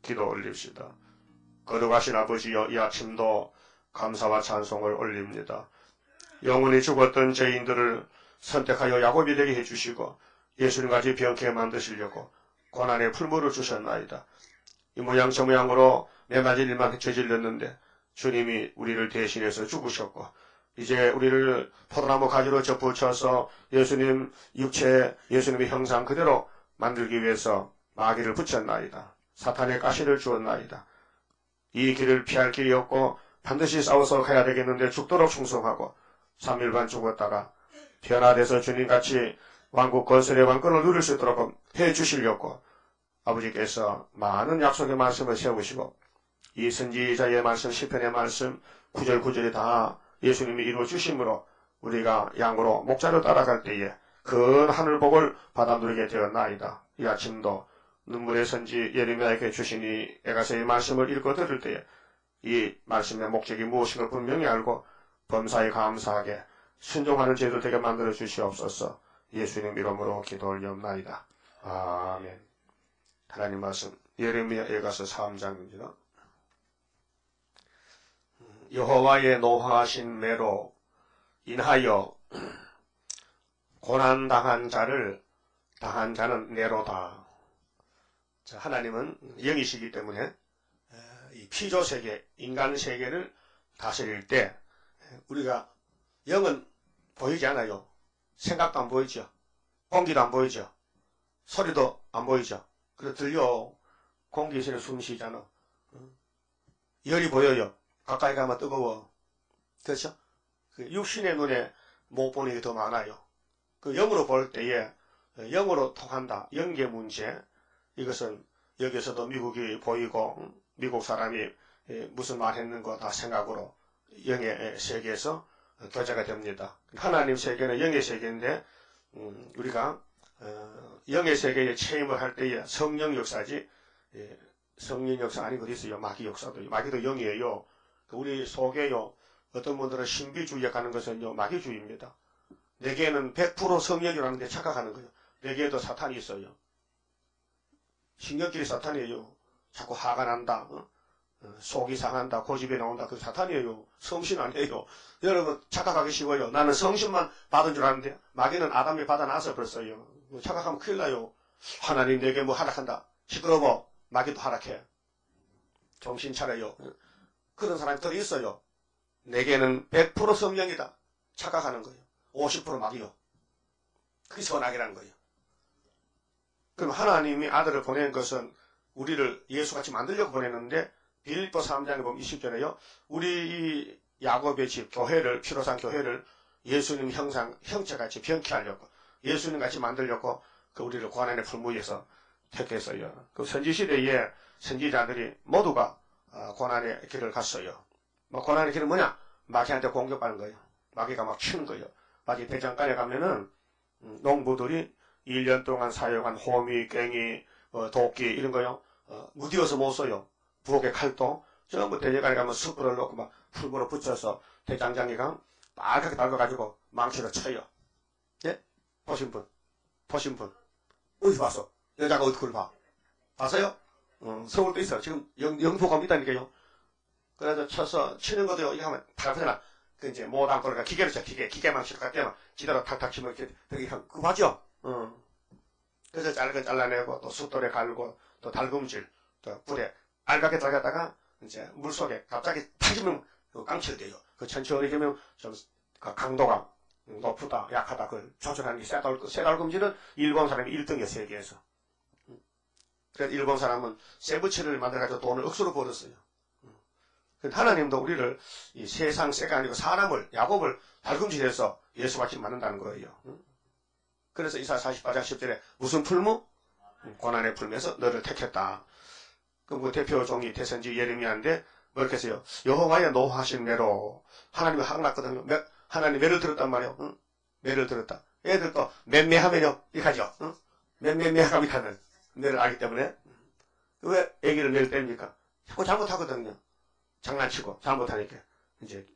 기도 올립시다. 거룩하신 아버지여, 이 아침도 감사와 찬송을 올립니다. 영원히 죽었던 죄인들을 선택하여 야곱이 되게 해주시고 예수님같이 병케 만드시려고 고난의 풀무를 주셨나이다. 이 모양 저 모양으로 매맞은 일만 저질렀는데 주님이 우리를 대신해서 죽으셨고 이제 우리를 포도나무 가지로 접붙여서 예수님 육체, 예수님의 형상 그대로 만들기 위해서 마귀를 붙였나이다. 사탄의 가시를 주었나이다. 이 길을 피할 길이 없고 반드시 싸워서 가야 되겠는데 죽도록 충성하고 3일 반 죽었다가 변화돼서 주님같이 왕국 건설의 왕권을 누릴 수 있도록 해주시려고 아버지께서 많은 약속의 말씀을 세우시고 이 선지자의 말씀, 시편의 말씀, 구절구절이 다 예수님이 이루어주심으로 우리가 양으로 목자를 따라갈 때에 큰 하늘복을 받아 누리게 되었나이다. 이 아침도 눈물의 선지 예레미야에게 주시니 에가서의 말씀을 읽고 들을 때에 이 말씀의 목적이 무엇인가 분명히 알고 범사에 감사하게 순종하는 제도 되게 만들어 주시옵소서. 예수님 이름으로 기도 올리옵나이다. 아멘. 하나님 말씀 예레미야 에가서 3장입니다. 여호와의 노하신 매로 인하여 고난당한 자는 내로다. 자, 하나님은 영이시기 때문에 이 피조세계, 인간세계를 다스릴 때 우리가 영은 보이지 않아요. 생각도 안 보이죠. 공기도 안 보이죠. 소리도 안 보이죠. 그래도 들려. 공기에서 숨 쉬잖아. 열이 보여요. 가까이 가면 뜨거워. 그렇죠? 그 육신의 눈에 못 보는 게 더 많아요. 그 영으로 볼 때에 영으로 통한다. 영계 문제. 이것은 여기서도 미국이 보이고 미국 사람이 무슨 말 했는 거 다 생각으로 영의 세계에서 교제가 됩니다. 하나님 세계는 영의 세계인데 우리가 영의 세계에 체험을 할 때에 성령 역사지 성령 역사 아닌 거 있어요. 마귀 역사도. 마귀도 영이에요. 우리 속에요. 어떤 분들은 신비주의에 가는 것은요. 마귀주의입니다. 내게는 100% 성령이라는 데 착각하는 거예요. 내게도 사탄이 있어요. 신경질이 사탄이에요. 자꾸 화가 난다. 속이 상한다. 고집이 나온다. 그 사탄이에요. 성신 아니에요. 여러분 착각하기 쉬워요. 나는 성신만 받은 줄 아는데 마귀는 아담이 받아놔서 벌써요. 착각하면 큰일 나요. 하나님 내게 뭐 하락한다. 시끄러워. 마귀도 하락해. 정신 차려요. 그런 사람이 더 있어요. 내게는 100% 성령이다. 착각하는 거예요. 50% 마귀요. 그게 선악이라는 거예요. 그럼 하나님이 아들을 보낸 것은 우리를 예수같이 만들려고 보냈는데 빌립보 3장에 보면 20절에요. 우리 이 야곱의 집 교회를 피로산 교회를 예수님 형체같이 병케하려고 예수님같이 만들려고 그 우리를 고난의 풀무에서 택했어요. 그 선지시대에 선지자들이 모두가 고난의 길을 갔어요. 뭐 고난의 길은 뭐냐? 마귀한테 공격하는 거예요. 마귀가 막 치는 거예요. 마귀 대장간에 가면은 농부들이 1년 동안 사용한 호미, 괭이, 도끼 이런 거요. 무디어서 못 써요. 부엌의 칼도 전부 대장간에 가면 숯불을 넣고 막 풀무로 붙여서 대장장이가 빨갛게 달궈가지고 망치로 쳐요. 예? 보신 분? 어디서 봤어? 여자가 어떻게 봐? 봤어요? 서울도 있어요. 지금 영포 겁니다니까요. 그래서 쳐서 치는 것도 이렇게 하면 탁탁하잖아. 그 이제 못안 거니까 기계로 쳐. 기계망치로 갖다 지대로 탁탁 치면 이렇게 되게 그거 맞죠? 그래서 잘라내고 또 숫돌에 갈고 또 달금질 또 불에 알갛게 달갔다가 이제 물속에 갑자기 타지면 깡치게 돼요. 그 천천히 되면 좀 강도가 높다 약하다 그걸 조절하는 게 쇠달금질은 일본 사람이 1등이에요. 세계에서. 그래서 일본 사람은 세부치를 만들어가지고 돈을 억수로 벌었어요. 하나님도 우리를 이 세상 쇠가 아니고 사람을 야곱을 달금질해서 예수같이 만든다는 거예요. 그래서 이사야 44장 10절에 무슨 풀무? 고난의 풀무에서 너를 택했다. 그 대표 종이 대선지 예레미야인데 뭐렇게 했어요? 여호와의 노하신 매로 하나님이 항났거든요. 하나님 매를 들었단 말이에요. 매를 들었다. 애들도 맴매하면요 이렇게 하죠. 맴매하면 하는 매를 알기 때문에 왜 애기를 매를 뗍니까? 자꾸 잘못하거든요. 장난치고 잘못하니까 이제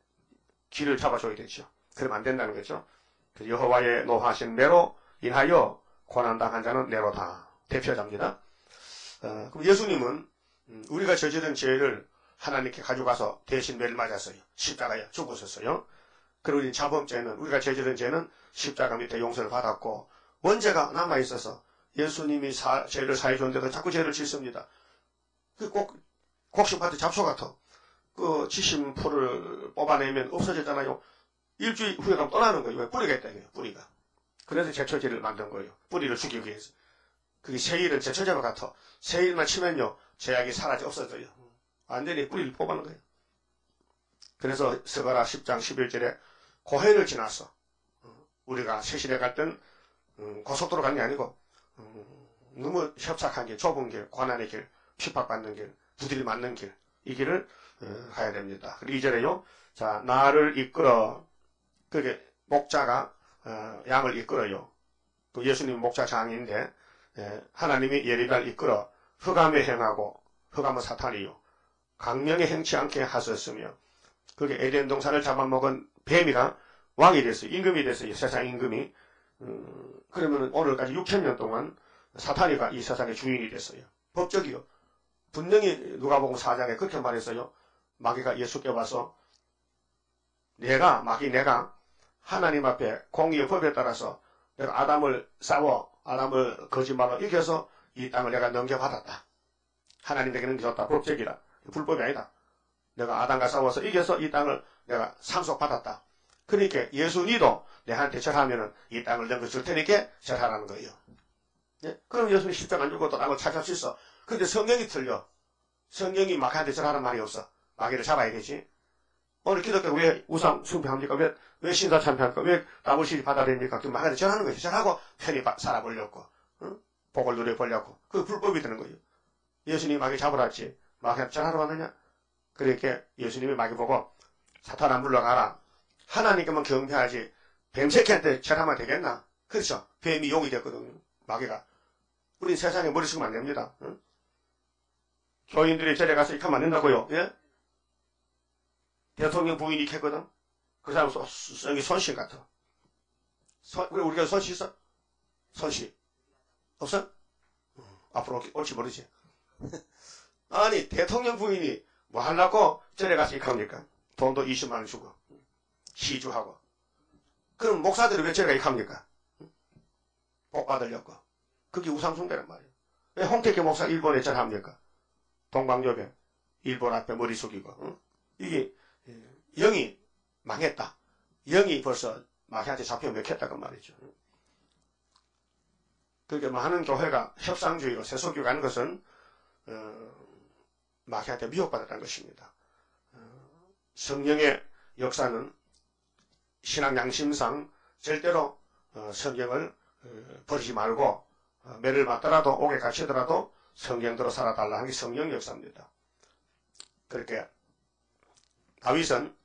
길을 잡아줘야 되죠. 그러면 안 된다는 거죠. 여호와의 노하신 매로 인하여 고난당한 자는 내로다. 대표자입니다. 그럼 예수님은 우리가 저지른 죄를 하나님께 가져가서 대신 매를 맞았어요. 십자가에 죽으셨어요. 그리고 이 자범죄는, 우리가 저지른 죄는 십자가 밑에 용서를 받았고, 원죄가 남아있어서 예수님이 죄를 사해 줬는데도 자꾸 죄를 짓습니다. 그 곡식밭에 잡초 같아. 그 지심 풀을 뽑아내면 없어졌잖아요. 일주일 후에 가면 떠나는 거예요. 뿌리가 있다, 이거예요. 뿌리가. 그래서 제초제를 만든 거예요. 뿌리를 죽이기 위해서. 그게 세일은 제초제와 같아. 세일만 치면요, 제약이 사라져 없어져요. 완전히 뿌리를 뽑아는 거예요. 그래서 스가랴 10장 11절에 고해를 지나서 우리가 세실에 갈 땐 고속도로 간 게 아니고 너무 협착한 길, 좁은 길, 고난의 길, 핍박받는 길, 두드리 맞는 길, 이 길을 가야 됩니다. 그리고 2절에요. 자, 나를 이끌어, 그게 목자가 양을 이끌어요. 그 예수님 목자장인데 하나님이 예리를 이끌어 흑암에 행하고, 흑암은 사탄이요, 강명에 행치 않게 하셨으며, 그게 에덴 동산을 잡아먹은 뱀이가 왕이 됐어요. 임금이 됐어요. 세상 임금이. 그러면 오늘까지 6,000년 동안 사탄이가 이 세상의 주인이 됐어요. 법적이요. 분명히 누가복음 4장에 그렇게 말했어요. 마귀가 예수께 와서 내가 하나님 앞에 공의의 법에 따라서 내가 아담을 거짓말로 이겨서 이 땅을 내가 넘겨받았다. 하나님에게 넘겨줬다. 법적이다. 불법이 아니다. 내가 아담과 싸워서 이겨서 이 땅을 내가 상속받았다. 그러니까 예수님도 내한테 절하면은 이 땅을 넘겨줄 테니까 절하라는 거예요. 예? 그럼 예수님 십자가 안 죽어도 땅을 차지할 수 있어. 근데 성경이 틀려. 성경이 마귀한테 절하라는 말이 없어. 마귀를 잡아야 되지. 오늘 기독교 왜 우상 숭배합니까? 왜 신사 참배합니까? 왜 나무시리 받아들입니까? 그 마귀한테 절하는 거지. 절하고 편히 살아보려고. 응? 복을 누려보려고. 그게 불법이 되는 거예요. 예수님이 마귀 잡으라 했지. 마귀한테 절하러 왔느냐? 그러니까 예수님이 마귀 보고 사탄 안 물러가라. 하나님께만 경배하지. 뱀새끼한테 절하면 되겠나? 그렇죠. 뱀이 용이 됐거든요. 마귀가. 우리 세상에 머리 쓰면 안 됩니다. 응? 교인들이 절에 가서 이렇게 하면 안 된다고요. 예? 대통령 부인이 했거든. 그 사람 여기 손씨 같아. 그래 우리가 손씨 있어? 손씨 없어? 앞으로 올지 모르지. 아니 대통령 부인이 뭐 하려고 절에 가서 이렇게 합니까? 돈도 20만 원 주고 시주하고. 그럼 목사들이 왜 절에 가서 이렇게 합니까? 복 받으려고. 그게 우상숭배란 말이에요. 왜 홍택기 목사 일본에 절합니까? 동방요배 일본 앞에 머리 숙이고. 응? 이게 영이 망했다. 영이 벌써 마귀한테 잡혀 먹혔다 그 말이죠. 그렇게 많은 교회가 협상주의로 세속교 가는 것은 마귀한테 미혹받았다는 것입니다. 성령의 역사는 신앙 양심상 절대로 성경을 버리지 말고 매를 맞더라도 옥에 갇히더라도 성경대로 살아달라 하는 게 성령 역사입니다. 그렇게 다윗은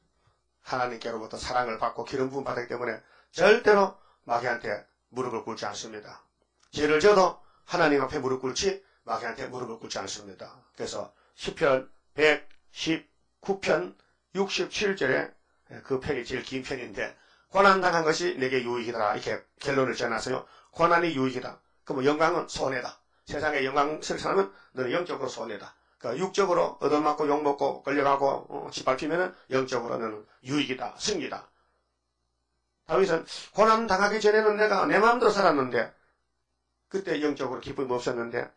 하나님께로부터 사랑을 받고 기름 부음 받았기 때문에 절대로 마귀한테 무릎을 꿇지 않습니다. 죄를 져도 하나님 앞에 무릎 꿇지 마귀한테 무릎을 꿇지 않습니다. 그래서 시편 119편 67절에 그 편이 제일 긴 편인데 고난당한 것이 내게 유익이다 이렇게 결론을 지어놨어요. 고난이 유익이다. 그럼 영광은 손해다. 세상에 영광 실천하면 너는 영적으로 손해다. 그러니까 육적으로 얻어맞고 욕먹고 끌려가고 짓밟히면은 영적으로는 유익이다. 승리다. 다윗은 고난 당하기 전에는 내가 내 마음대로 살았는데 그때 영적으로 기쁨이 없었는데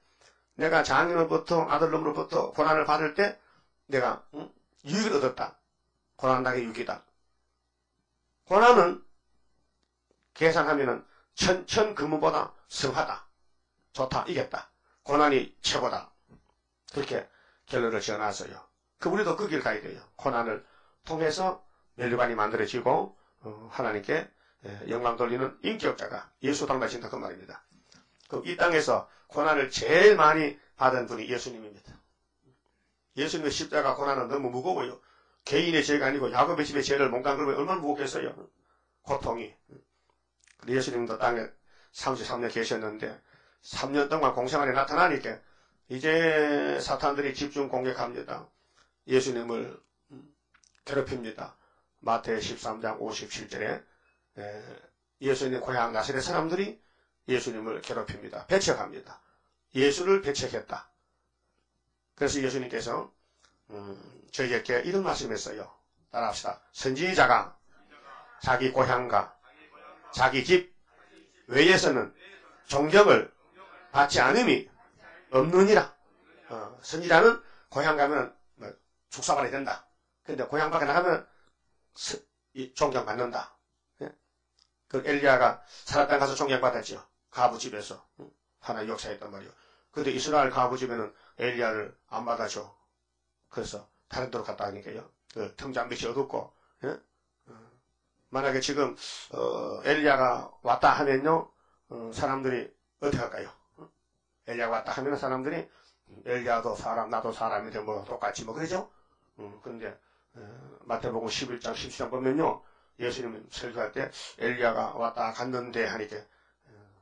내가 장인으로부터 아들놈으로부터 고난을 받을 때 내가 유익을 얻었다. 고난 당의 유익이다. 고난은 계산하면은 천천 금은보다 성하다. 좋다. 이겼다. 고난이 최고다. 그렇게 결론을 지어놨어요. 우리도 그 길 가야 돼요. 고난을 통해서 멸류관이 만들어지고 하나님께 영광 돌리는 인격자가 예수 닮아진다 그 말입니다. 이 땅에서 고난을 제일 많이 받은 분이 예수님입니다. 예수님의 십자가 고난은 너무 무거워요. 개인의 죄가 아니고 야곱의 집의 죄를 몽땅 걸면 얼마나 무겁겠어요. 고통이. 예수님도 땅에 33년 계셨는데 3년 동안 공생활에 나타나니까 이제 사탄들이 집중 공격합니다. 예수님을 괴롭힙니다. 마태 13장 57절에 예수님 고향 나사렛 사람들이 예수님을 괴롭힙니다. 배척합니다. 예수를 배척했다. 그래서 예수님께서 저희에게 이런 말씀했어요. 따라합시다. 선지자가 자기 고향과 자기 집 외에서는 존경을 받지 않음이 없느니라. 선지자는 고향 가면 죽사발이 된다. 근데 고향 밖에 나가면 존경받는다. 예? 그 엘리야가 사람 땅 가서 존경받았죠. 가부 집에서 하나의 역사였단 말이요. 근데 이스라엘 가부 집에는 엘리야를 안 받아줘. 그래서 다른 데로 갔다 하니까요. 그 통장 밑이 어둡고, 예? 만약에 지금 엘리야가 왔다 하면요, 사람들이 어떻게 할까요? 엘리야가 왔다 하면 사람들이 엘리야도 사람, 나도 사람인데 뭐 똑같이 뭐 그러죠? 그런데 마태복음 11장 17장 보면요, 예수님 설교할 때 엘리야가 왔다 갔는데 하니까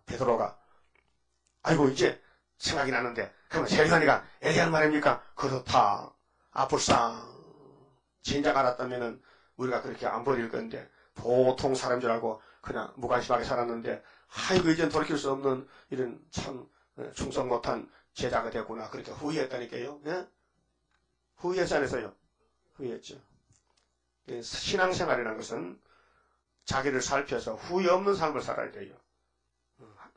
베드로가 아이고 이제 생각이 나는데 그러면 세리하니까 엘리야 말입니까? 그렇다. 불상 진작 알았다면은 우리가 그렇게 안 버릴 건데 보통 사람 줄 알고 그냥 무관심하게 살았는데 아이고 이젠 돌이킬 수 없는 이런 참 충성 못한 제자가 됐구나 그렇게 후회했다니까요. 예? 후회했잖아요. 후회했죠. 신앙생활이라는 것은 자기를 살펴서 후회 없는 삶을 살아야 돼요.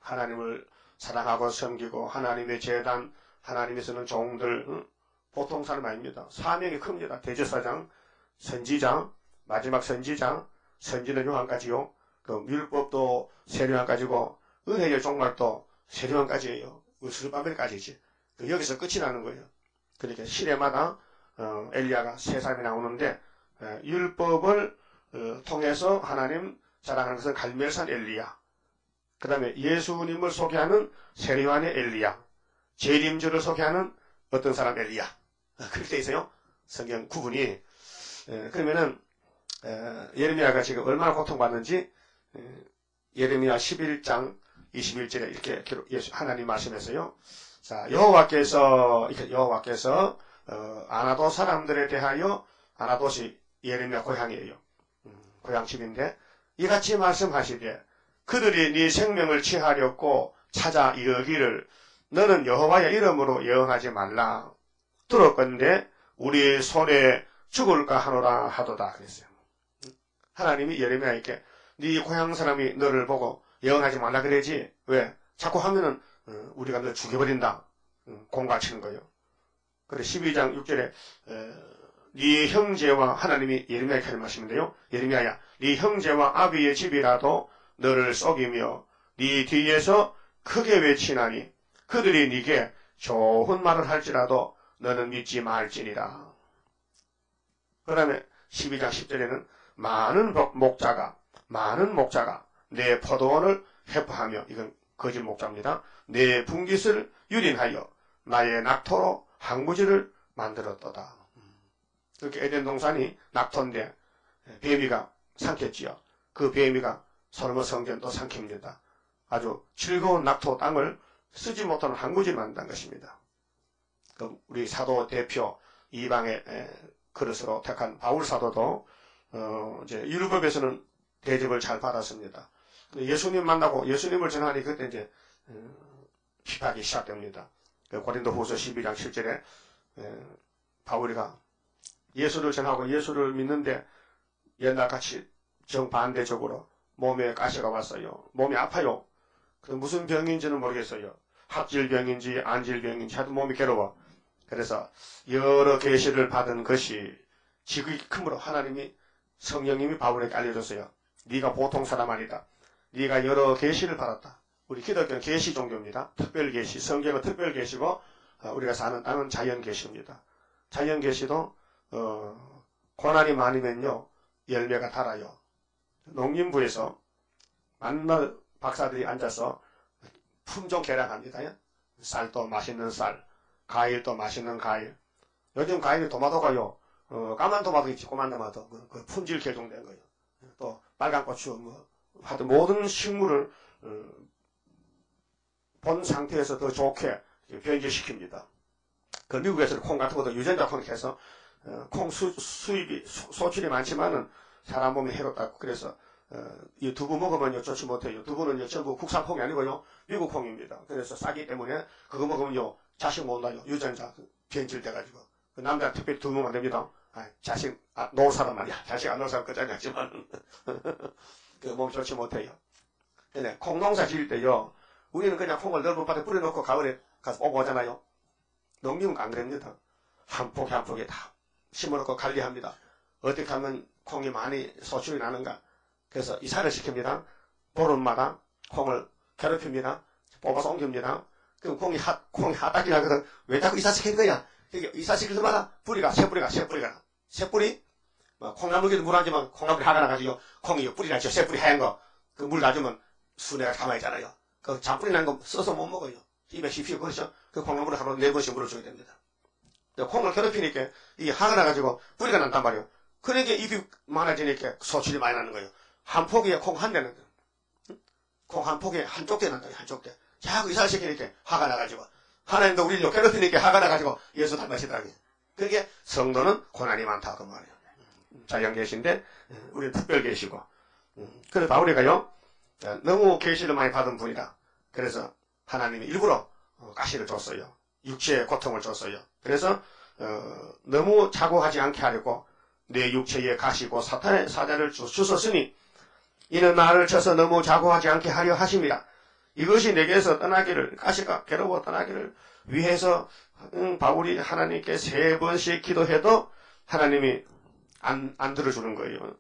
하나님을 사랑하고 섬기고 하나님의 제단, 하나님의 쓰는 종들, 보통 사람 아닙니다. 사명이 큽니다. 대제사장, 선지장, 마지막 선지장, 선지는 요한까지요. 그 율법도 세례요한까지고 은혜의 종말도 세례요한까지예요. 스룹바벨까지지. 여기서 끝이 나는 거예요. 그러니까 시대마다 엘리야가 세 사람이 나오는데 율법을 통해서 하나님 자랑하는 것은 갈멜산 엘리야. 그 다음에 예수님을 소개하는 세례요한의 엘리야. 재림주를 소개하는 어떤 사람 엘리야. 그렇게 돼 있어요. 성경 구분이. 그러면은 예레미야가 지금 얼마나 고통받는지 예레미야 11장 21절에 이렇게 하나님 말씀했어요. 자, 여호와께서 아나도 사람들에 대하여 아나도시 예레미야 고향이에요. 고향집인데 이같이 말씀하시되 그들이 네 생명을 취하려고 찾아 이르기를 너는 여호와의 이름으로 예언하지 말라. 들었건대 우리 손에 죽을까 하노라 하도다 그랬어요. 하나님이 예레미야에게 네 고향 사람이 너를 보고 예언하지 말라 그러지. 왜? 자꾸 하면은 우리가 너 죽여버린다. 공갈치는 거예요. 그래 12장 6절에 네 형제와 하나님이 예레미야에게 하는 말씀인데요. 예레미야야 네 형제와 아비의 집이라도 너를 속이며 네 뒤에서 크게 외치나니 그들이 네게 좋은 말을 할지라도 너는 믿지 말지니라. 그 다음에 12장 10절에는 많은 목자가 내 포도원을 해포하며 이건 거짓 목자입니다. 내 분깃을 유린하여 나의 낙토로 항무지를 만들었도다. 이렇게 에덴 동산이 낙토인데 뱀이가 삼켰지요. 그 뱀이가 솔로몬 성전도 삼킵니다. 아주 즐거운 낙토 땅을 쓰지 못하는 항무지를 만든다는 것입니다. 우리 사도 대표 이방의 그릇으로 택한 바울 사도도 이제 율법에서는 대접을 잘 받았습니다. 예수님 만나고 예수님을 전하니 그때 이제 핍박이 시작됩니다. 고린도후서 12장 7절에 바울이가 예수를 전하고 예수를 믿는데 옛날같이 정반대적으로 몸에 가시가 왔어요. 몸이 아파요. 무슨 병인지는 모르겠어요. 합질병인지 안질병인지 하여튼 몸이 괴로워. 그래서 여러 계시를 받은 것이 지극히 크므로 하나님이 성령님이 바울에게 알려줬어요. 네가 보통 사람 아니다. 네가 여러 계시를 받았다. 우리 기독교는 계시 종교입니다. 특별 계시, 성경은 특별 계시고 우리가 사는 땅은 자연 계시입니다. 자연 계시도 고난이 많으면요 열매가 달아요. 농림부에서 만날 박사들이 앉아서 품종 개량합니다. 쌀도 맛있는 쌀, 과일도 맛있는 과일. 요즘 과일이 도마도가요. 까만 도마도 있지, 꼬만 도마도. 그 품질 개종된 거예요. 또 빨간 고추, 하여튼 모든 식물을 본 상태에서 더 좋게 변질시킵니다. 그 미국에서는 콩 같은 것도 유전자 콩을 해서 콩 수입이 소출이 많지만은 사람 몸에 해롭다고. 그래서 이 두부 먹으면요 좋지 못해요. 두부는요 전부 국산 콩이 아니고요 미국 콩입니다. 그래서 싸기 때문에 그거 먹으면요 자식 못 낳아요. 유전자 변질돼가지고. 그 남자 특별히 두 명만 됩니다. 자식, 놓을 사람 말이야. 자식 안 놓을 사람 끝장이 났지만. 그 몸 좋지 못해요. 근데 콩 농사 지을 때요. 우리는 그냥 콩을 넓은 밭에 뿌려놓고 가을에 가서 오고 오잖아요. 농민은 안 그럽니다. 한 포기 한 포기 다 심어놓고 관리합니다. 어떻게 하면 콩이 많이 소출이 나는가. 그래서 이사를 시킵니다. 보름마다 콩을 괴롭힙니다. 뽑아서 옮깁니다. 그럼 콩이 하딱이 나거든. 왜 자꾸 이사시키는 거야? 이사시킬 때마다 새뿌리? 콩나물에도 물 안 주면 콩나물이 하가 나가지고 콩이 뿌리 나죠. 새뿌리 하얀 거. 그 물 놔주면 순애가 가만히있잖아요. 그 잔뿌리 난 거 써서 못 먹어요. 입에 씹히고 그렇죠. 그 콩나물을 하루 4번씩 물어줘야 됩니다. 콩을 괴롭히니까 이게 하가 나가지고 뿌리가 난단 말이에요. 그러니까 입이 많아지니까 소출이 많이 나는 거예요. 한 포기에 콩 한 대는 콩 한 포기에 한쪽 대 난다. 한쪽 대. 자꾸 이사를 시키니까 하가 나가지고 하나님도 우리를 괴롭히니까 하가 나가지고 예수 닮으시더라고요. 그게 성도는 고난이 많다 그 말이에요. 자영 계신데 우리는 특별 계시고. 그래서 바울이가요 너무 계시를 많이 받은 분이다. 그래서 하나님이 일부러 가시를 줬어요. 육체의 고통을 줬어요. 그래서 너무 자고하지 않게 하려고 내 육체에 가시고 사탄의 사자를 주셨으니 이는 나를 쳐서 너무 자고하지 않게 하려 하십니다. 이것이 내게서 떠나기를 가시가 괴로워 떠나기를 위해서 바울이 하나님께 3번씩 기도해도 하나님이 안 들어주는 거예요.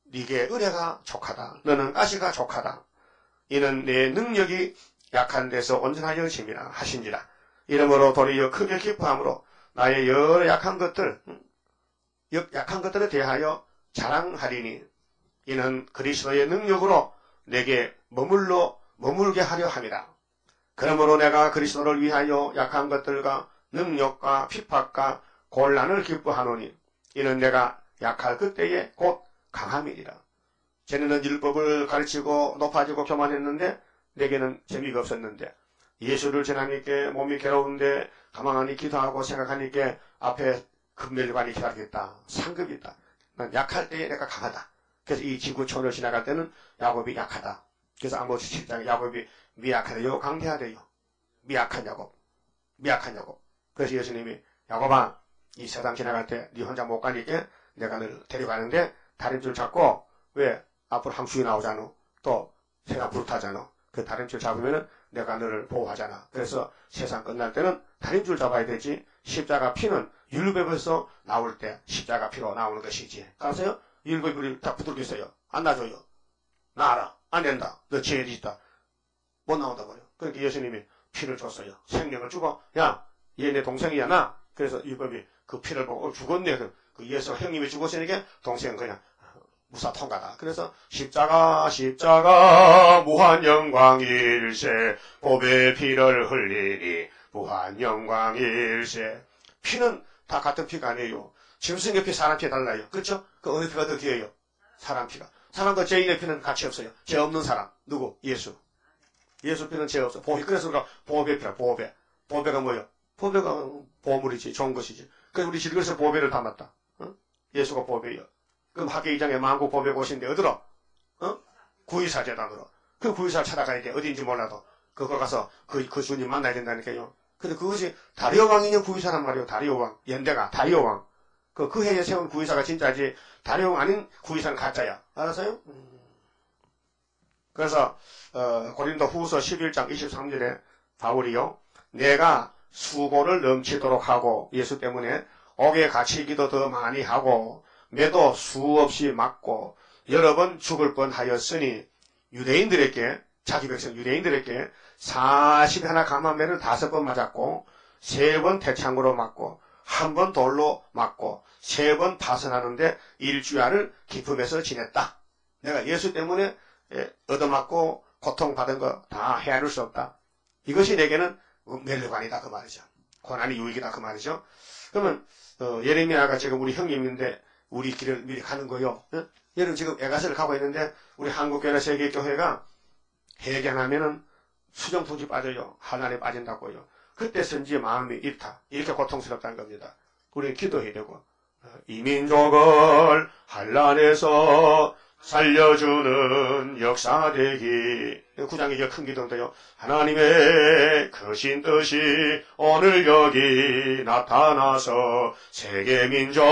네게 은혜가 족하다. 너는 가시가 족하다. 이는 내 능력이 약한 데서 온전하여 하심이라 하신지라. 이러므로 도리어 크게 기뻐함으로 나의 여러 약한 것들에 대하여 자랑하리니 이는 그리스도의 능력으로 내게 머물게 하려 함이라. 그러므로 내가 그리스도를 위하여 약한 것들과 능력과 핍박과 곤란을 기뻐하노니 이는 내가 약할 그때에 곧 강함이니라. 전에는 율법을 가르치고 높아지고 교만했는데 내게는 재미가 없었는데 예수를 전하니까 몸이 괴로운데 가만히 기도하고 생각하니까 앞에 금멸관이 기다리겠다. 상급이 있다. 난 약할 때에 내가 강하다. 그래서 이 지구촌을 지나갈 때는 야곱이 약하다. 그래서 아모스 7장에 야곱이 미약하대요. 강대하대요. 미약한 야곱. 그래서 예수님이 야곱아 이 세상 지나갈 때 네 혼자 못 가니까 내가 너를 데려가는데 다림줄 잡고 왜 앞으로 함수이 나오잖아. 또 새가 부르타잖아. 그 다림줄 잡으면은 내가 너를 보호하잖아. 그래서 세상 끝날 때는 다림줄 잡아야 되지. 십자가 피는 율법에서 나올 때 십자가 피로 나오는 것이지. 가세요? 율법이 우리 다 부들겠어요. 안 놔줘요. 나아라. 안 된다. 너 죄를 짓다. 못 나온다 말이요. 그러니까 예수님이 피를 줬어요. 생명을 주고 야, 얘 내 동생이야 나. 그래서 율법이 그 피를 보고 죽었네. 그 예수 형님이 죽었으니까 동생은 그냥 무사 통과다. 그래서 십자가 무한 영광일세 보배 피를 흘리니 무한 영광일세. 피는 다 같은 피가 아니에요. 짐승의 피, 사람 피 달라요. 그렇죠? 그 어느 피가 더 귀해요? 사람 피가. 사람과 죄인의 피는 같이 없어요. 죄 없는 사람. 누구? 예수. 예수 피는 죄 없어. 그래서 우리가 보배 피라. 보배가 뭐예요? 보배가 보물이지. 좋은 것이지. 그래서 우리 질그릇에 보배를 담았다. 예수가 보배예요. 그럼 학계 2장에 만국 보배 오신데 어디로? 구의사 재단으로. 그 구의사를 찾아가야 돼. 어디인지 몰라도. 그거 가서 그 주님 만나야 된다니까요. 근데 그것이 다리오 왕 인형 구의사란 말이에요. 다리오 왕. 연대가 다리오 왕. 그 해에 세운 구의사가 진짜지 다리오 왕 아닌 구의사는 가짜야. 알았어요? 그래서 고린도 후서 11장 23절에 바울이요. 내가 수고를 넘치도록 하고 예수 때문에 옥에 갇히기도 더 많이 하고 매도 수없이 맞고 여러 번 죽을 뻔하였으니 유대인들에게 자기 백성 유대인들에게 41 감화매를 5번 맞았고 3번 태창으로 맞고 1번 돌로 맞고 3번 파선하는데 일주일을 기쁨에서 지냈다. 내가 예수 때문에 얻어맞고 고통받은 거 다 헤아릴 수 없다. 이것이 내게는 멸류관이다 그 말이죠. 고난이 유익이다 그 말이죠. 그러면 예레미야가 지금 우리 형님인데 우리 길을 미리 가는 거요. 여러분 지금 에가스를 가고 있는데 우리 한국교회 세계교회가 해견하면은 수정통지 빠져요. 한란에 빠진다고요. 그때선지 마음이 잃다. 이렇게 고통스럽다는 겁니다. 우리는 기도해야 되고 이 민족을 한란에서 살려주는 역사 되기 9장의 큰 기도인데요. 하나님의 크신 뜻이 오늘 여기 나타나서 세계 민족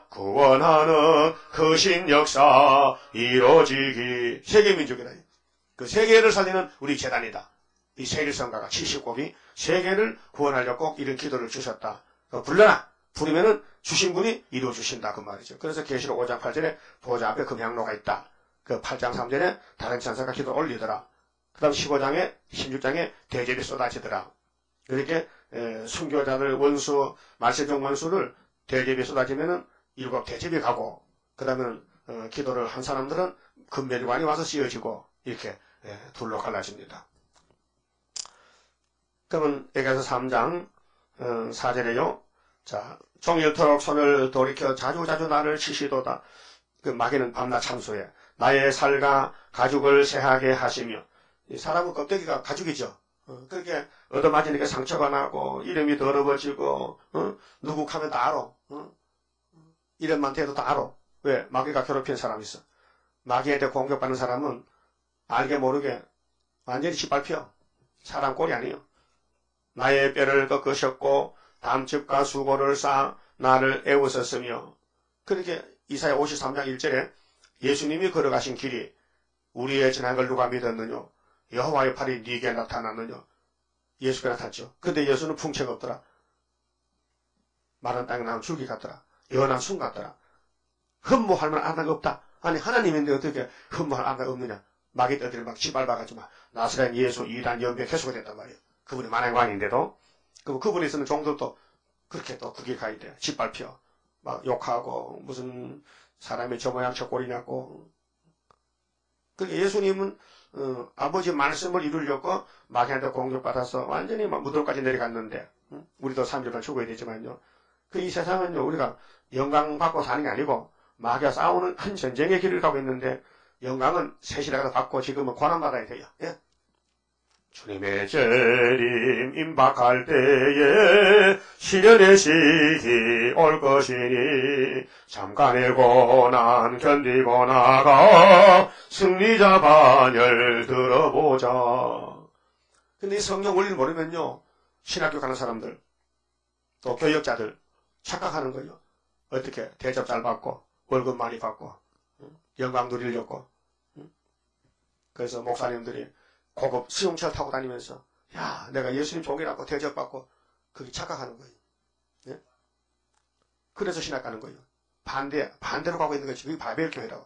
구원하는 크신 역사 이루어지기. 세계 민족이다. 그 세계를 살리는 우리 재단이다. 이 세일성가가 70곡이 세계를 구원하려고 꼭 이런 기도를 주셨다. 불러라. 부르면은 주신 분이 이루어 주신다. 그 말이죠. 그래서 계시록 5장 8절에 보좌 앞에 금향로가 있다. 그 8장 3절에 다른 천사가 기도 올리더라. 그 다음 15장에 16장에 대접이 쏟아지더라. 이렇게 순교자들 원수 말세종 원수를 대접이 쏟아지면은 7 대접이 가고 그 다음에는 기도를 한 사람들은 금멸관이 와서 씌워지고 이렇게 둘로 갈라집니다. 그러면 에게서 3장 4절에요. 자, 종일토록 손을 돌이켜 자주자주 나를 치시도다. 그 마귀는 밤낮 참수해 나의 살과 가죽을 새하게 하시며. 이 사람은 껍데기가 가죽이죠. 그렇게 얻어맞으니까 상처가 나고 이름이 더러워지고 누구 하면 다 알아. 이름만 대도 다 알아. 왜? 마귀가 괴롭힌 사람이 있어. 마귀한테 공격받는 사람은 알게 모르게 완전히 짓밟혀. 사람 꼴이 아니에요. 나의 뼈를 꺾으셨고 담즙과 수고를 쌓아 나를 애우셨으며. 그렇게 이사야 53장 1절에 예수님이 걸어가신 길이 우리의 지난 걸 누가 믿었느냐? 여호와의 팔이 네게 나타났느냐? 예수가 나타났죠. 근데 예수는 풍채가 없더라. 마른 땅에 나온 줄기 같더라. 연한 순 같더라. 흠모할 만한 아나가 없다. 아니 하나님인데 어떻게 흠모할 아나가 없느냐? 마귀들이 막 짓밟아가지고 막 나사렛 예수 이단 연배 개수가 됐단 말이에요. 그분이 만행관인데도 그분이 있는 종들도 그렇게 또 그게 가야 돼. 짓밟혀. 막 욕하고 무슨 사람이 저 모양 저 꼴이냐고. 그러니까 예수님은 아버지 말씀을 이루려고 마귀한테 공격받아서 완전히 막 무덤까지 내려갔는데 우리도 3일간 죽어야 되지만요. 그 이 세상은요 우리가 영광 받고 사는 게 아니고 마귀와 싸우는 큰 전쟁의 길을 가고 있는데 영광은 세시라도 받고 지금은 고난받아야 돼요. 예? 주님의 재림 임박할 때에 시련의 시기 올 것이니 잠깐의 고난 견디고 나가 승리자 반열 들어보자. 근데 이 성경 원리를 모르면요 신학교 가는 사람들 또 교역자들 착각하는 거예요. 어떻게 대접 잘 받고 월급 많이 받고 영광 누리려고. 그래서 목사님들이 고급 수용차 타고 다니면서 야 내가 예수님 종이라고 대접받고 그게 착각하는 거예요. 예? 그래서 신학 가는 거예요. 반대로 가고 있는 것이 그게 바벨교회라고.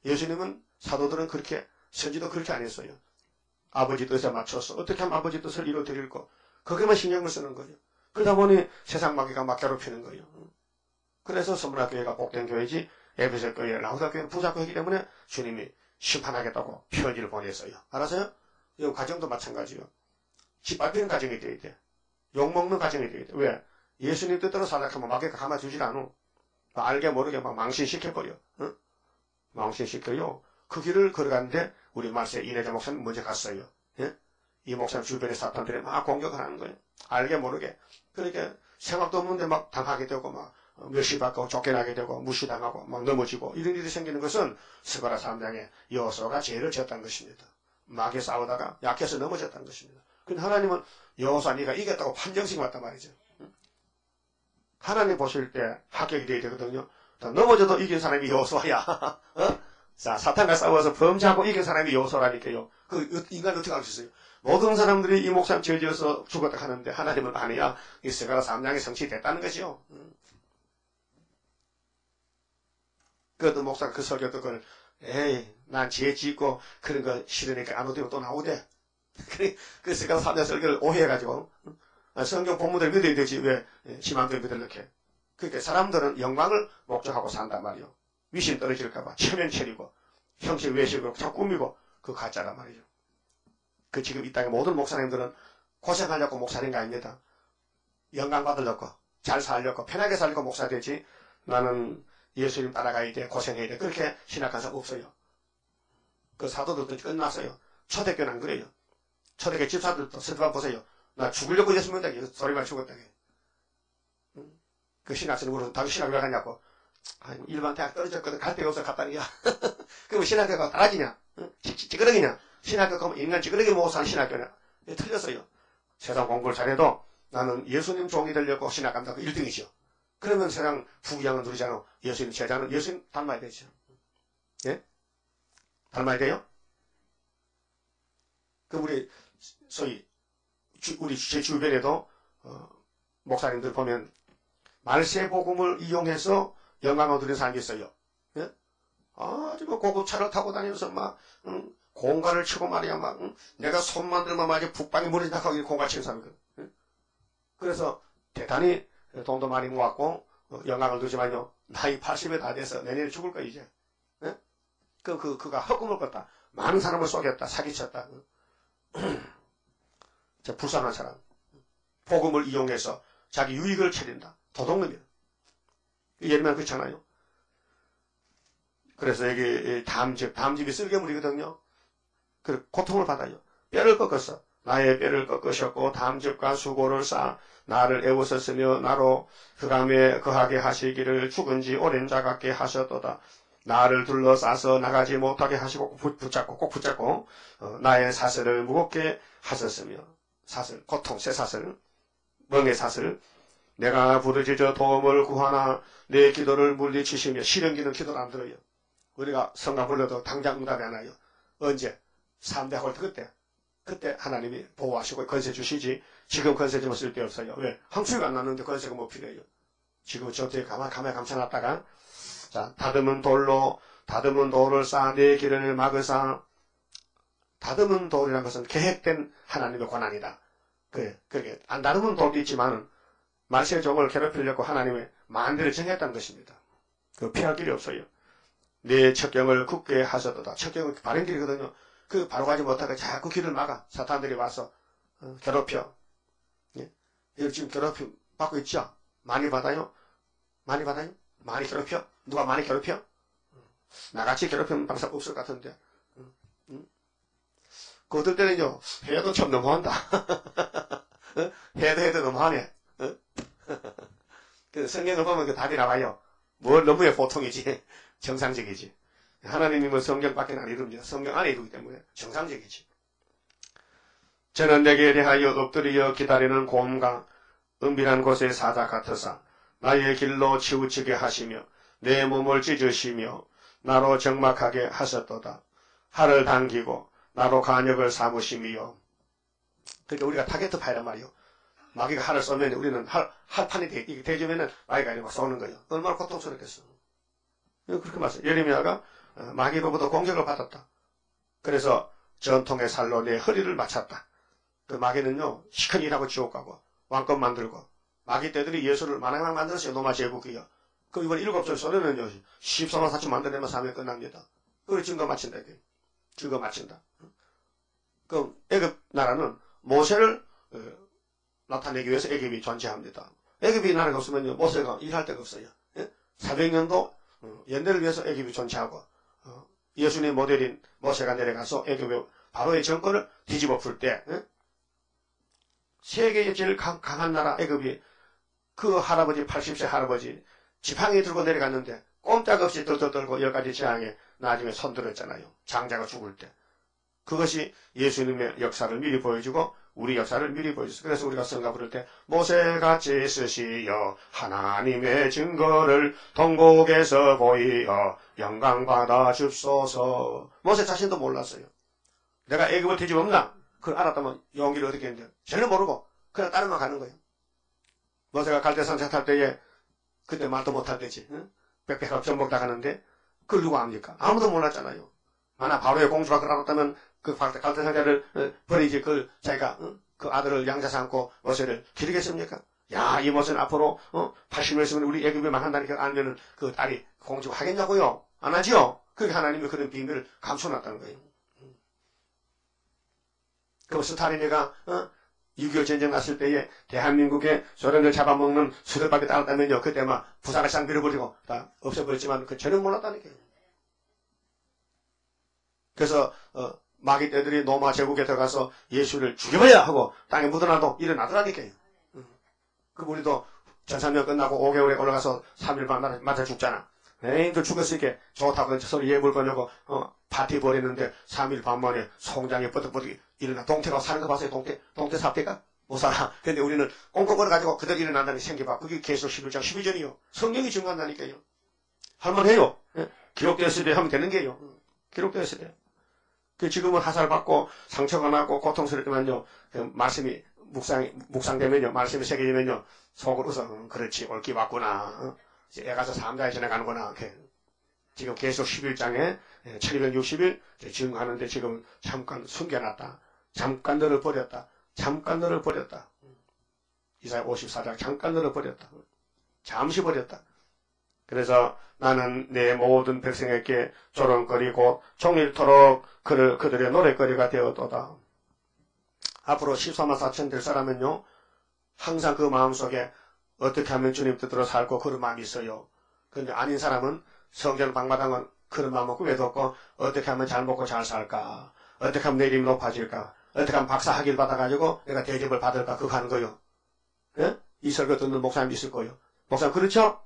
예수님은 사도들은 그렇게 선지도 그렇게 안 했어요. 아버지 뜻에 맞춰서 어떻게 하면 아버지 뜻을 이루어드릴고 거기에만 신경을 쓰는 거예요. 그러다 보니 세상 마귀가 막 괴롭히는 거예요. 그래서 서문학교회가 복된 교회지 에베소 교회, 라우다 교회는 부자교회이기 때문에 주님이 심판하겠다고 편지를 보냈어요. 알았어요? 이 과정도 마찬가지요. 짓밟히는 과정이 돼야 돼. 욕먹는 과정이 돼야 돼. 왜? 예수님 뜻대로 살아가면 마귀가 감아주질 않아. 알게 모르게 막 망신시켜버려. 응? 망신시켜요. 그 길을 걸어가는데 우리 말세 이내자 목사님 먼저 갔어요. 예? 이 목사님 주변에 사탄들이 막 공격을 하는 거예요. 알게 모르게. 그러니까 생각도 없는데 막 당하게 되고 막 멸시받고 쫓겨나게 되고 무시당하고 막 넘어지고 이런 일이 생기는 것은 스가랴 3장에 여호수아가 죄를 지었다는 것입니다. 마귀에 싸우다가 약해서 넘어졌다는 것입니다. 근데 하나님은 여호수아 네가 이겼다고 판정식 왔단 말이죠. 하나님 보실 때 합격이 돼야 되거든요. 넘어져도 이긴 사람이 여호수아야. 자, 사탄과 싸워서 범죄하고 이긴 사람이 여호수아라니까요. 그 인간이 어떻게 알 수 있어요? 모든 사람들이 이 목사님 죄 지어서 죽었다 하는데 하나님은 아니야. 이 스가랴 3장이 성취됐다는 것이요. 그것도 목사가 그 설교 듣고 에이 난 죄 짓고 그런 거 싫으니까 안 오대고 또 나오대. 그 스가랴 3장 설교를 오해해가지고 성경 본문대로 믿어야 되지 왜 희망대로 믿으려 이렇게. 그러니까 사람들은 영광을 목적하고 산단 말이요. 위신 떨어질까봐 체면 차리고 형식 외식으로 자꾸 꾸미고 그 가짜란 말이죠. 그 지금 이 땅의 모든 목사님들은 고생하려고 목사님 거 아닙니다. 영광 받으려고 잘 살려고 편하게 살려고 목사 되지 나는 예수님 따라가야 돼 고생해야 돼 그렇게 신학한 사람 없어요. 그 사도들도 끝났어요. 초대교는 안 그래요. 초대교 집사들도 스테반 보세요. 나 죽으려고 예수 믿는다 소리만 죽었다. 그 신학생이 물어서 당신 신학 왜 가냐고. 일반 대학 떨어졌거든. 갈 데가 없어 갔다니야. 그럼 신학대가 따라지냐? 찌끄러기냐? 신학교 가면 인간 찌그러기 못 사는 신학교는 틀렸어요. 세상 공부를 잘해도 나는 예수님 종이 되려고 신학 간다고 1등이죠. 그러면 세상 부귀영은 누리잖아. 예수님 제자는 예수님 닮아야 되죠. 예? 닮아야 돼요? 그 우리 소위 우리 제 주변에도 목사님들 보면 말세 복음을 이용해서 영광을 얻는 사람이 있어요. 예? 아주 뭐 고급차를 타고 다니면서 막 공갈을 치고 말이야 막 내가 손만 들면 아주 북방에 물이 나가고 공갈 치는 사람이거든. 예? 그래서 대단히 돈도 많이 모았고 영광을 누지만요 나이 80에 다 돼서 내년에 죽을 거야 이제. 예? 그가 헛꿈을 꿨다. 많은 사람을 속였다. 사기쳤다. 저 불쌍한 사람. 복음을 이용해서 자기 유익을 차린다. 도둑놈이야. 예를 들면 그렇잖아요. 그래서 여기 담즙이 쓸개물이거든요. 그 고통을 받아요. 뼈를 꺾었어. 나의 뼈를 꺾으셨고 담즙과 수고를 쌓아 나를 애워썼으며 나로 흑암에 거하게 하시기를 죽은 지 오랜 자 같게 하셨도다. 나를 둘러싸서 나가지 못하게 하시고 꼭 붙잡고 나의 사슬을 무겁게 하셨으며 사슬, 고통, 새 사슬, 멍의 사슬 내가 부르짖어 도움을 구하나 내 기도를 물리치시며 실현기는 기도를 안 들어요. 우리가 성가 불러도 당장 응답이 안 와요. 언제? 300월 그때 하나님이 보호하시고 건세 주시지 지금 건세 좀 쓸 데 없어요. 왜? 황수가 안 났는데 건세가 뭐 필요해요. 지금 저한테 가만히 감춰놨다가 자, 다듬은 돌을 쌓아 내 길을 막으사 다듬은 돌이라는 것은 계획된 하나님의 권한이다. 그렇게 안 다듬은 돌도 있지만 말세의 종을 괴롭히려고 하나님의 만대를 정했다는 것입니다. 그 피할 길이 없어요. 내 첩경을 굳게 하셨도다. 첩경은 바른 길이거든요. 그 바로 가지 못하게 자꾸 길을 막아. 사탄들이 와서 괴롭혀. 예? 여기 지금 괴롭힘 받고 있죠? 많이 받아요? 많이 받아요? 많이 괴롭혀? 누가 많이 괴롭혀? 나같이 괴롭히는 방법 없을 것 같은데. 그 어떨 때는요, 해도 참 너무한다. 해도 너무하네. 그 성경을 보면 그 답이 나와요. 뭘 너무해 보통이지. 정상적이지. 하나님은 성경밖에 안 이룹니다. 성경 안에 이루기 때문에 정상적이지. 저는 내게 대하여 엎드려 기다리는 곰과 은밀한 곳의 사자 같으사 나의 길로 치우치게 하시며 내 몸을 찢으시며 나로 적막하게 하셨도다. 활을 당기고 나로 간역을 삼으시며 그러니까 우리가 타겟 파이란 말이요. 마귀가 활을 쏘면 우리는 활판이 대주면은 마귀가 아니고 쏘는 거예요. 얼마나 고통스럽겠어. 그렇게 말씀. 예레미야가 마귀로부터 공격을 받았다. 그래서 전통의 살로 내 허리를 맞췄다. 그 마귀는요 시큰 일하고 지옥 가고 왕권 만들고 마귀 때들이 예수를 만왕왕 만들었어요. 로마 제국이요. 그 이번 7절 소리는요 14만 4천 만들려면 3일 끝납니다. 그걸 증거 마친다. 증거 마친다. 그럼 애굽 나라는 모세를 나타내기 위해서 애굽이 존재합니다. 애굽이 나라가 없으면요 모세가 일할 데가 없어요. 400년도 연대를 위해서 애굽이 존재하고 예수님 모델인 모세가 내려가서 애굽의 바로의 정권을 뒤집어 풀 때 세계의 제일 강한 나라 애굽이 그 할아버지 80세 할아버지 지팡이 들고 내려갔는데 꼼짝없이 들고 10가지 재앙에 나중에 손들었잖아요. 장자가 죽을 때. 그것이 예수님의 역사를 미리 보여주고 우리 역사를 미리 보여줬어요. 그래서 우리가 성가 부를 때 모세같이 쓰시어 하나님의 증거를 동국에서 보이어 영광받아 줍소서. 모세 자신도 몰랐어요. 내가 애굽을 뒤집었나? 그걸 알았다면 용기를 어떻게 했는데 전혀 모르고 그냥 따라만 가는 거예요. 모세가 갈대산 탈 때에 그때 말도 못할 때지. 빽빽하고 전복 나가는데 그걸 누가 압니까? 아무도 몰랐잖아요. 만약 바로의 공주가 그러았다면 그 갈대상자를 버리지 그걸 자기가 그 아들을 양자 삼고 모세를 기르겠습니까? 야, 이 모세는 앞으로 80년 있으면 우리 애굽에 망한다니까 알면은 그 딸이 공주가 하겠냐고요? 안 하지요? 그게 하나님이 그런 비밀을 감춰놨다는 거예요. 그럼 스타린이가 6.25 전쟁 났을 때에 대한민국에 소련을 잡아먹는 수들밖에 따랐다면요. 그때 막 부산을 쌍 밀어버리고 다 없애버렸지만 그 전혀 몰랐다니까요. 그래서 마귀 떼들이 로마 제국에 들어가서 예수를 죽여버려 하고 땅에 묻어놔도 일어나더라니까요. 그 우리도 전산명 끝나고 5개월에 올라가서 3일 반 맞아 죽잖아. 애인들 죽었으니까 좋다고 서로 예물 거냐고, 파티 벌였는데 3일 반 만에 송장에 뻗덕뻗덕 일어나. 동태가 사는 거 봤어요? 동태 삽대가? 못 살아. 근데 우리는 꽁꽁거려가지고 그대로 일어난다는 생겨봐. 그게 계속 11장 12절이요. 성경이 증거한다니까요. 할만해요. 예? 기록되었을 때 하면 되는 게요. 기록되었을 때. 지금은 하살받고 상처가 나고 고통스럽지만요. 말씀이 묵상되면요. 말씀이 새겨지면요. 속으로서 그렇지 옳기 맞구나. 이제 애가서 3자에 지나가는구나. 지금 계속 11장에 1260일 증거하는데 지금 잠깐 숨겨놨다. 잠깐 너를 버렸다. 잠깐 너를 버렸다. 이사야 54장 잠깐 너를 버렸다. 잠시 버렸다. 그래서 나는 내 모든 백성에게 조롱거리고 종일토록 그들의 노랫거리가 되었도다. 앞으로 14만 4천 될 사람은요. 항상 그 마음속에 어떻게 하면 주님 뜻대로 살고 그런 마음이 있어요. 그런데 아닌 사람은 성전 방마당은 그런 마음은 꿈에도 없고 어떻게 하면 잘 먹고 잘 살까? 어떻게 하면 내 이름이 높아질까? 어떻게 하면 박사학위를 받아가지고 내가 대접을 받을까? 그거 하는 거요. 예? 이 설교 듣는 목사님이 있을 거요. 목사님 그렇죠?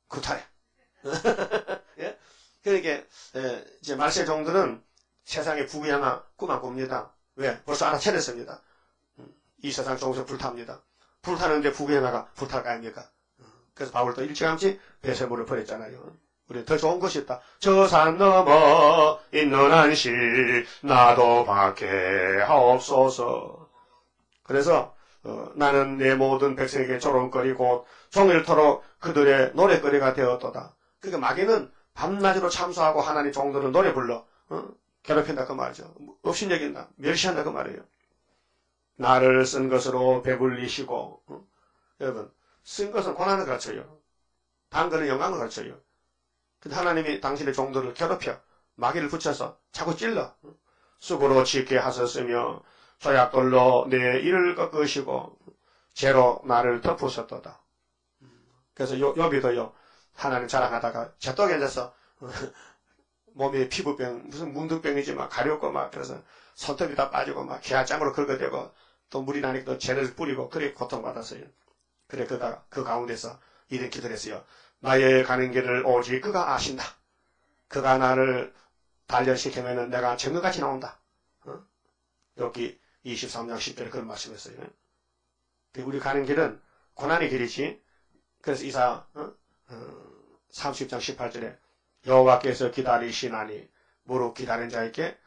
그렇다래. 예? 그러니까 이제 말세 종들은 세상의 부귀영화 꿈 안 꿉니다. 왜? 벌써 알아차렸습니다. 이 세상 종에서 불탑니다. 불타는데 부귀영화가 불탈 거 아닙니까? 그래서 바울도 일찌감치 배설물을 버렸잖아요. 우리 더 좋은 것이 있다. 저 산 넘어 있는 안식 나도 받게 하옵소서. 그래서 나는 내 모든 백성에게 조롱거리고 종일토록 그들의 노랫거리가 되었도다. 그러니까 마귀는 밤낮으로 참수하고 하나님 종들을 노래 불러 괴롭힌다 그 말이죠. 업신여긴다. 멸시한다 그 말이에요. 나를 쓴 것으로 배불리시고 여러분 쓴 것은 고난을 가르쳐요. 단 거는 영광을 가르쳐요. 근데 하나님이 당신의 종들을 괴롭혀 마귀를 붙여서 자꾸 찔러 쑥으로 짓게 하셨으며 조약돌로 내 이를 꺾으시고 죄로 나를 덮으셨도다. 그래서 욥이도요 하나님 자랑하다가 제떡에 앉아서 몸에 피부병 무슨 문득병이지 막 가렵고 막 그래서 손톱이 다 빠지고 막 기아장으로 긁어대고 또 물이 나니까 또 죄를 뿌리고 그렇게 고통받았어요. 그래 그가 그 가운데서 이런 기도를 했어요. 나의 가는 길을 오직 그가 아신다. 그가 나를 단련시키면 내가 정금같이 나온다. 여기 23장 10절에 그런 말씀했어요. 우리 가는 길은 고난의 길이지. 그래서 이사 30장 18절에 여호와께서 기다리시나니 무릇 기다린 자에게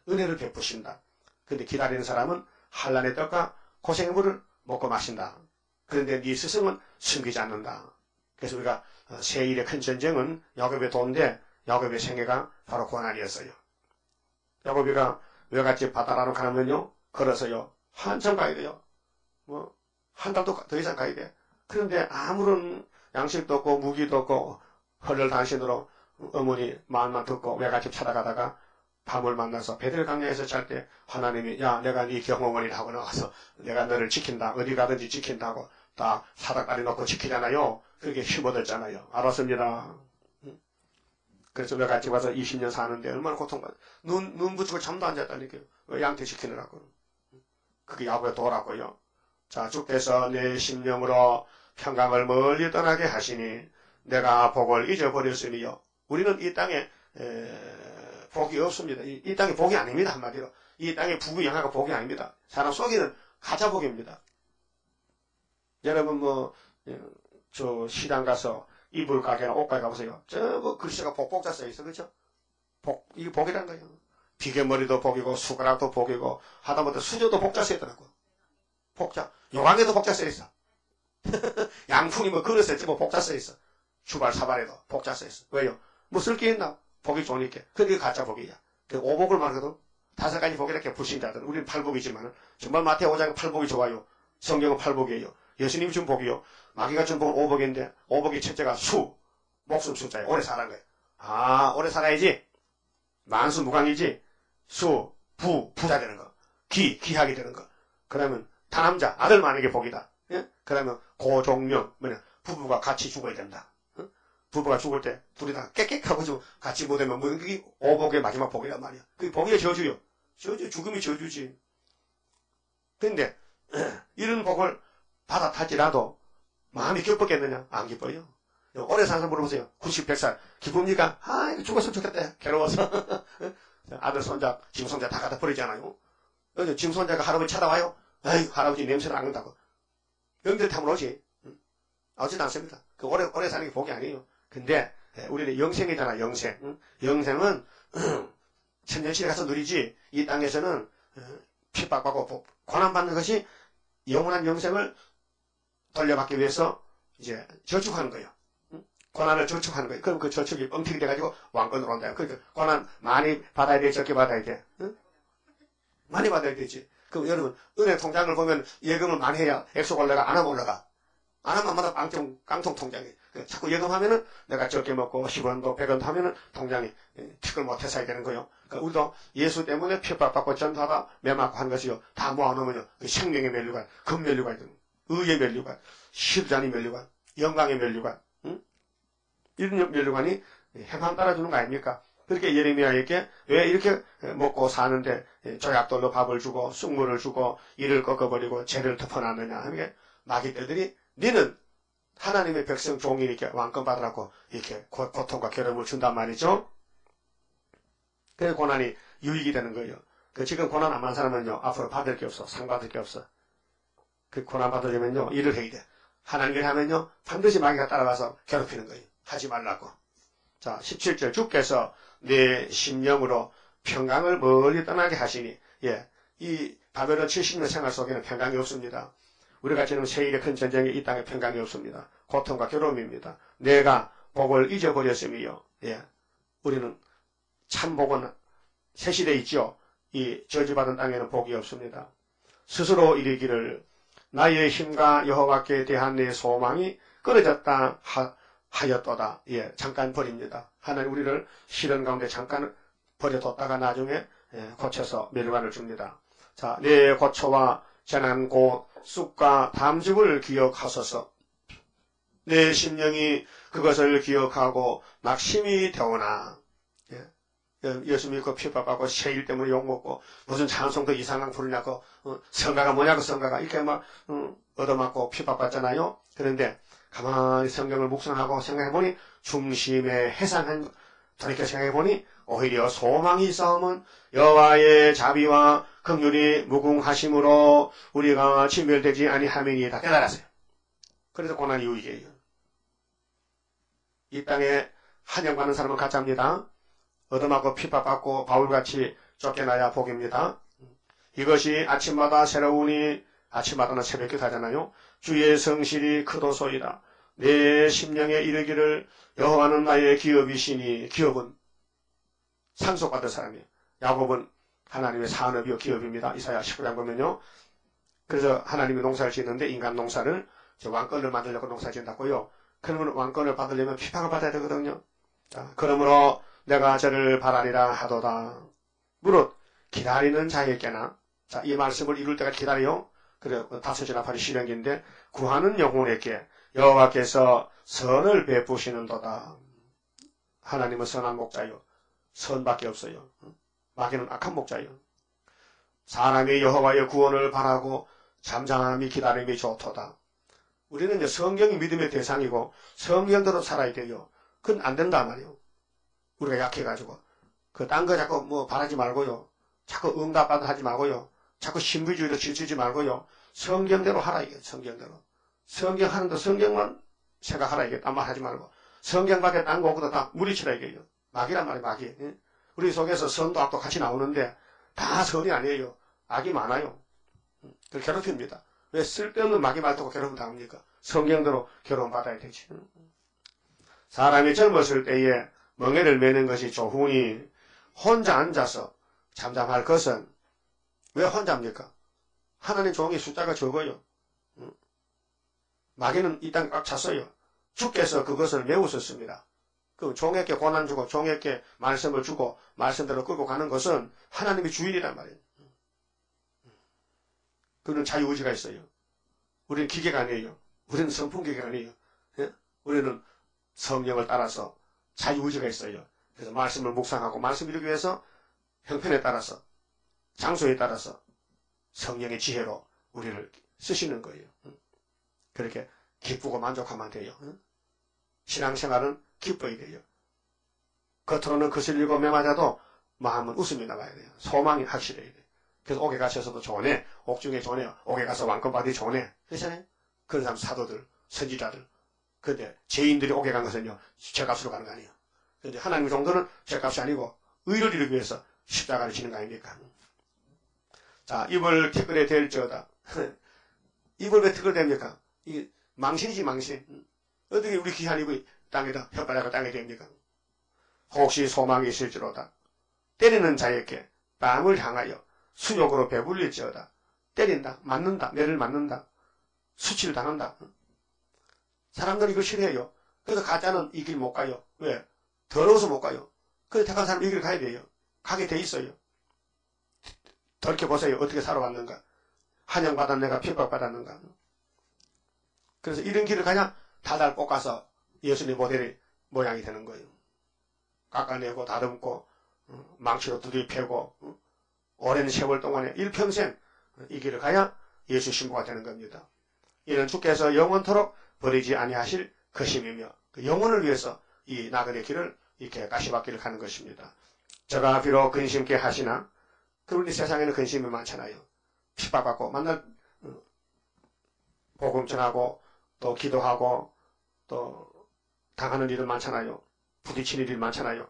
은혜를 베푸신다. 근데 기다리는 사람은 한란의 떡과 고생의 물을 먹고 마신다. 그런데 네 스승은 숨기지 않는다. 그래서 우리가 세일의 큰 전쟁은 야곱의 도인데 야곱의 생애가 바로 고난이었어요. 야곱이가 외갓집 바다라로 가면요 걸어서요 한참 가야 돼요. 뭐 한 달도 더 이상 가야 돼. 그런데 아무런 양식도 없고 무기도 없고 헐헐단신으로 어머니 마음만 듣고 외갓집 찾아가다가 밤을 만나서 베들강야에서 잘 때 하나님이 야 내가 네 경호원이라 하고 나와서 내가 너를 지킨다. 어디 가든지 지킨다고 다 사닥다리 놓고 지키잖아요. 그렇게 힘얻었잖아요. 알았습니다. 그래서 외갓집 와서 20년 사는데 얼마나 고통받아. 눈 붙이고 잠도 안 잤다니까요. 양태시키느라고. 그게 야곱의 도라고요. 자, 주께서 내 심령으로 평강을 멀리 떠나게 하시니 내가 복을 잊어버렸으니요. 우리는 이 땅에 복이 없습니다. 이 땅에 복이 아닙니다. 한마디로. 이 땅에 부귀영화가 복이 아닙니다. 사람 속에는 가짜 복입니다. 여러분 저 시장 가서 이불 가게나 옷가게 가보세요. 저거 글씨가 복복자 써있어. 그렇죠? 이게 복이란 거예요. 비계머리도 복이고 수가락도 복이고 하다못해 수저도 복자 써있더라고. 복자. 요강에도 복자 써있어. 양푼이 그릇에 복자 써있어. 주발 사발에도 복자 써있어. 왜요? 뭐 쓸 게 있나? 복이 좋으니까. 그게 가짜 복이야. 오복을 말하거든. 5가지 복이 이렇게 불신자들. 우리는 팔복이지만 정말 마태오 5장 팔복이 좋아요. 성경은 팔복이에요. 예수님이 준 복이요. 마귀가 준 복은 오복인데 오복의 첫째가 목숨 숫자예요. 오래 살아는 거예요. 아 오래 살아야지. 만수무강이지. 부자 되는 거. 귀하게 되는 거. 그러면 다남자 아들 많은 게 복이다. 예? 그러면 고종명 부부가 같이 죽어야 된다. 부부가 죽을 때 둘이 다 깨끗하고 같이 못 되면 그게 오복의 마지막 복이란 말이야. 그게 복의 저주요. 죽음이 저주지. 근데 이런 복을 받아탈지라도 마음이 기뻤겠느냐? 안 기뻐요. 오래 사는 사람 물어보세요. 90, 100살. 기쁩니까? 아, 이거 죽었으면 좋겠다. 괴로워서. 아들, 손자, 짐손자 다 갖다 버리잖아요. 짐손자가 할아버지 찾아와요. 아이, 할아버지 냄새를 안 난다고. 영들 타면 오지. 오지도 않습니다. 그 오래 사는 게 복이 아니에요. 근데, 우리는 영생이잖아, 영생. 영생은, 천년시대 가서 누리지, 이 땅에서는, 핍박받고, 고난받는 것이 영원한 영생을 돌려받기 위해서, 이제, 저축하는 거예요. 고난을 저축하는 거예요. 그럼 그 저축이 뻥튀기 돼가지고 왕권으로 온다. 그러니까 고난 많이 받아야 돼, 적게 받아야 돼. 응? 많이 받아야 되지. 그럼 여러분, 은행 통장을 보면 예금을 많이 해야 액수가 올라가, 안 하면 올라가. 안 하면 마다 깡통 통장이. 자꾸 예금하면은 내가 적게 먹고 10원도 100원도 하면은 통장이 틱을 못해 사야 되는 거예요. 그러니까 우리도 예수 때문에 핍박받고 전도하다 매맞고 하는 것이요. 다 모아놓으면요. 그 생명의 멸류관, 금멸류관이든, 의의 멸류관, 시르자니 멸류관, 영광의 멸류관, 응? 이런 멸류관이 행함 따라주는 거 아닙니까? 그렇게 예레미야에게 왜 이렇게 먹고 사는데 조약돌로 밥을 주고 쑥물을 주고 이를 꺾어버리고 죄를 덮어놨느냐 하는 마귀들이 니는 하나님의 백성 종이니까 왕권 받으라고 이렇게 고통과 괴로움을 준단 말이죠. 그래서 고난이 유익이 되는 거예요. 그 지금 고난 안 받는 사람은요 앞으로 받을 게 없어. 상 받을 게 없어. 그 고난 받으려면요 일을 해야 돼. 하나님을 하면요 반드시 마귀가 따라가서 괴롭히는 거예요. 하지 말라고. 자 17절 주께서 내 심령으로 평강을 멀리 떠나게 하시니 이 바벨론 70년 생활 속에는 평강이 없습니다. 우리가 지금 세일의 큰 전쟁에 이 땅에 평강이 없습니다. 고통과 괴로움입니다. 내가 복을 잊어버렸으며 우리는 참 복은 새 시대에 있죠. 이 저주받은 땅에는 복이 없습니다. 스스로 이르기를 나의 힘과 여호와께 대한 내 소망이 끊어졌다 하였도다. 잠깐 버립니다. 하나님 우리를 시련 가운데 잠깐 버려뒀다가 나중에 고쳐서 멸관을 줍니다. 자, 내 고초와 재난 곧 쑥과 담즙을 기억하소서. 내 심령이 그것을 기억하고 낙심이 되오나. 예수 믿고 핍박받고 세일 때문에 욕먹고 무슨 찬송도 이상한 부르냐고 성가가 뭐냐고 성가가 이렇게 막 얻어맞고 핍박받잖아요. 그런데 가만히 성경을 묵상하고 생각해보니 중심에 해상한 돌이켜 생각해보니 오히려 소망이 있어오면 여호와의 자비와 긍휼이 무궁하심으로 우리가 진멸되지 아니함이니이다 깨달았어요. 그래서 고난이 유익이에요. 이 땅에 한영받는 사람은 가짜입니다. 얻어맞고 핍박받고 바울같이 쫓겨나야 복입니다. 이것이 아침마다 새로우니 아침마다는 새벽기도 하잖아요. 주의 성실이 크도소이다. 내 심령에 이르기를 여호와는 나의 기업이시니 기업은 상속받을 사람이에요. 야곱은 하나님의 산업이요 기업입니다. 이사야 19장 보면요. 그래서 하나님이 농사를 짓는데 인간 농사를 왕권을 만들려고 농사 짓는다고요. 그러면 왕권을 받으려면 핍박을 받아야 되거든요. 자, 그러므로 내가 저를 바라리라 하도다. 무릇 기다리는 자에게나 자, 이 말씀을 이룰 때가 기다려요. 그래 다섯지나팔이 시령기인데 구하는 영혼에게 여호와께서 선을 베푸시는도다. 하나님은 선한 목자요. 선밖에 없어요. 마귀는 악한 목자요. 사람이 여호와의 구원을 바라고 잠잠히 기다림이 좋도다. 우리는 이제 성경이 믿음의 대상이고 성경대로 살아야 돼요. 그건 안 된단 말이에요. 우리가 약해가지고 딴 거 자꾸 뭐 바라지 말고요. 자꾸 응답받아 하지 말고요. 자꾸 신비주의로 지치지 말고요. 성경대로 하라 이게 성경대로. 성경 하는데 성경만 생각하라 이게 딴 말 하지 말고 성경 밖에 딴 거 없고도 다 무리치라 이게요. 마귀란 말이에요. 마귀. 우리 속에서 선도 악도 같이 나오는데 다 선이 아니에요. 악이 많아요. 그걸 괴롭힙니다. 왜 쓸데없는 마귀 말 듣고 괴롭힘 당합니까? 성경대로 괴로움 받아야 되지. 사람이 젊었을 때에 멍에를 매는 것이 좋으니 혼자 앉아서 잠잠할 것은 왜 혼자입니까? 하나님 종이 숫자가 적어요. 마귀는 이 땅에 꽉 찼어요. 주께서 그것을 메우셨습니다. 그 종에게 고난 주고 종에게 말씀을 주고 말씀대로 끌고 가는 것은 하나님의 주인이란 말이에요. 그는 자유의지가 있어요. 우리는 기계가 아니에요. 우리는 성품기계가 아니에요. 예? 우리는 성령을 따라서 자유의지가 있어요. 그래서 말씀을 묵상하고 말씀 이루기 위해서 형편에 따라서 장소에 따라서 성령의 지혜로 우리를 쓰시는 거예요. 그렇게 기쁘고 만족하면 돼요. 신앙생활은 기뻐야 돼요. 겉으로는 거슬리고 매맞아도 마음은 웃음이 나와야 돼요. 소망이 확실해야 돼요. 그래서 옥에 가셔서도 좋네. 옥중에 좋네. 옥에 가서 왕권 받이 좋네. 그렇잖아요. 그런 사람 사도들, 선지자들. 근데 죄인들이 옥에 간 것은요, 죄값으로 가는 거 아니에요. 근데 하나님의 종들은 죄값이 아니고 의를 이루기 위해서 십자가를 지는 거 아닙니까? 자, 입을 티끌에 댈지어다. 입을 왜 티끌 댑니까? 이게 망신이지, 망신. 어떻게 우리 귀한 입이 땅에다, 혓바닥을 땅에 댑니까? 혹시 소망이 있을지로다. 때리는 자에게 뺨을 향하여 수욕으로 배불릴지어다. 때린다, 맞는다, 매를 맞는다, 수치를 당한다. 사람들이 이거 싫어해요. 그래서 가짜는 이 길 못 가요. 왜? 더러워서 못 가요. 그래서 택한 사람 이 길 가야 돼요. 가게 돼 있어요. 돌이켜보세요. 어떻게 살아왔는가. 환영받았 내가 핍박받았는가. 그래서 이런 길을 그냥 다달 볶아서 예수님 모델이 모양이 되는 거예요. 깎아내고 다듬고 망치로 두드려 패고 오랜 세월 동안에 일평생 이 길을 가야 예수 신부가 되는 겁니다. 이는 주께서 영원토록 버리지 아니하실 것임이며 그 영혼을 위해서 이 나그네 길을 이렇게 가시밭길을 가는 것입니다. 저가 비록 근심케 하시나 그러니 세상에는 근심이 많잖아요. 핍박받고 만날 복음 전하고 또 기도하고 또 당하는 일은 많잖아요. 부딪히는 일이 많잖아요.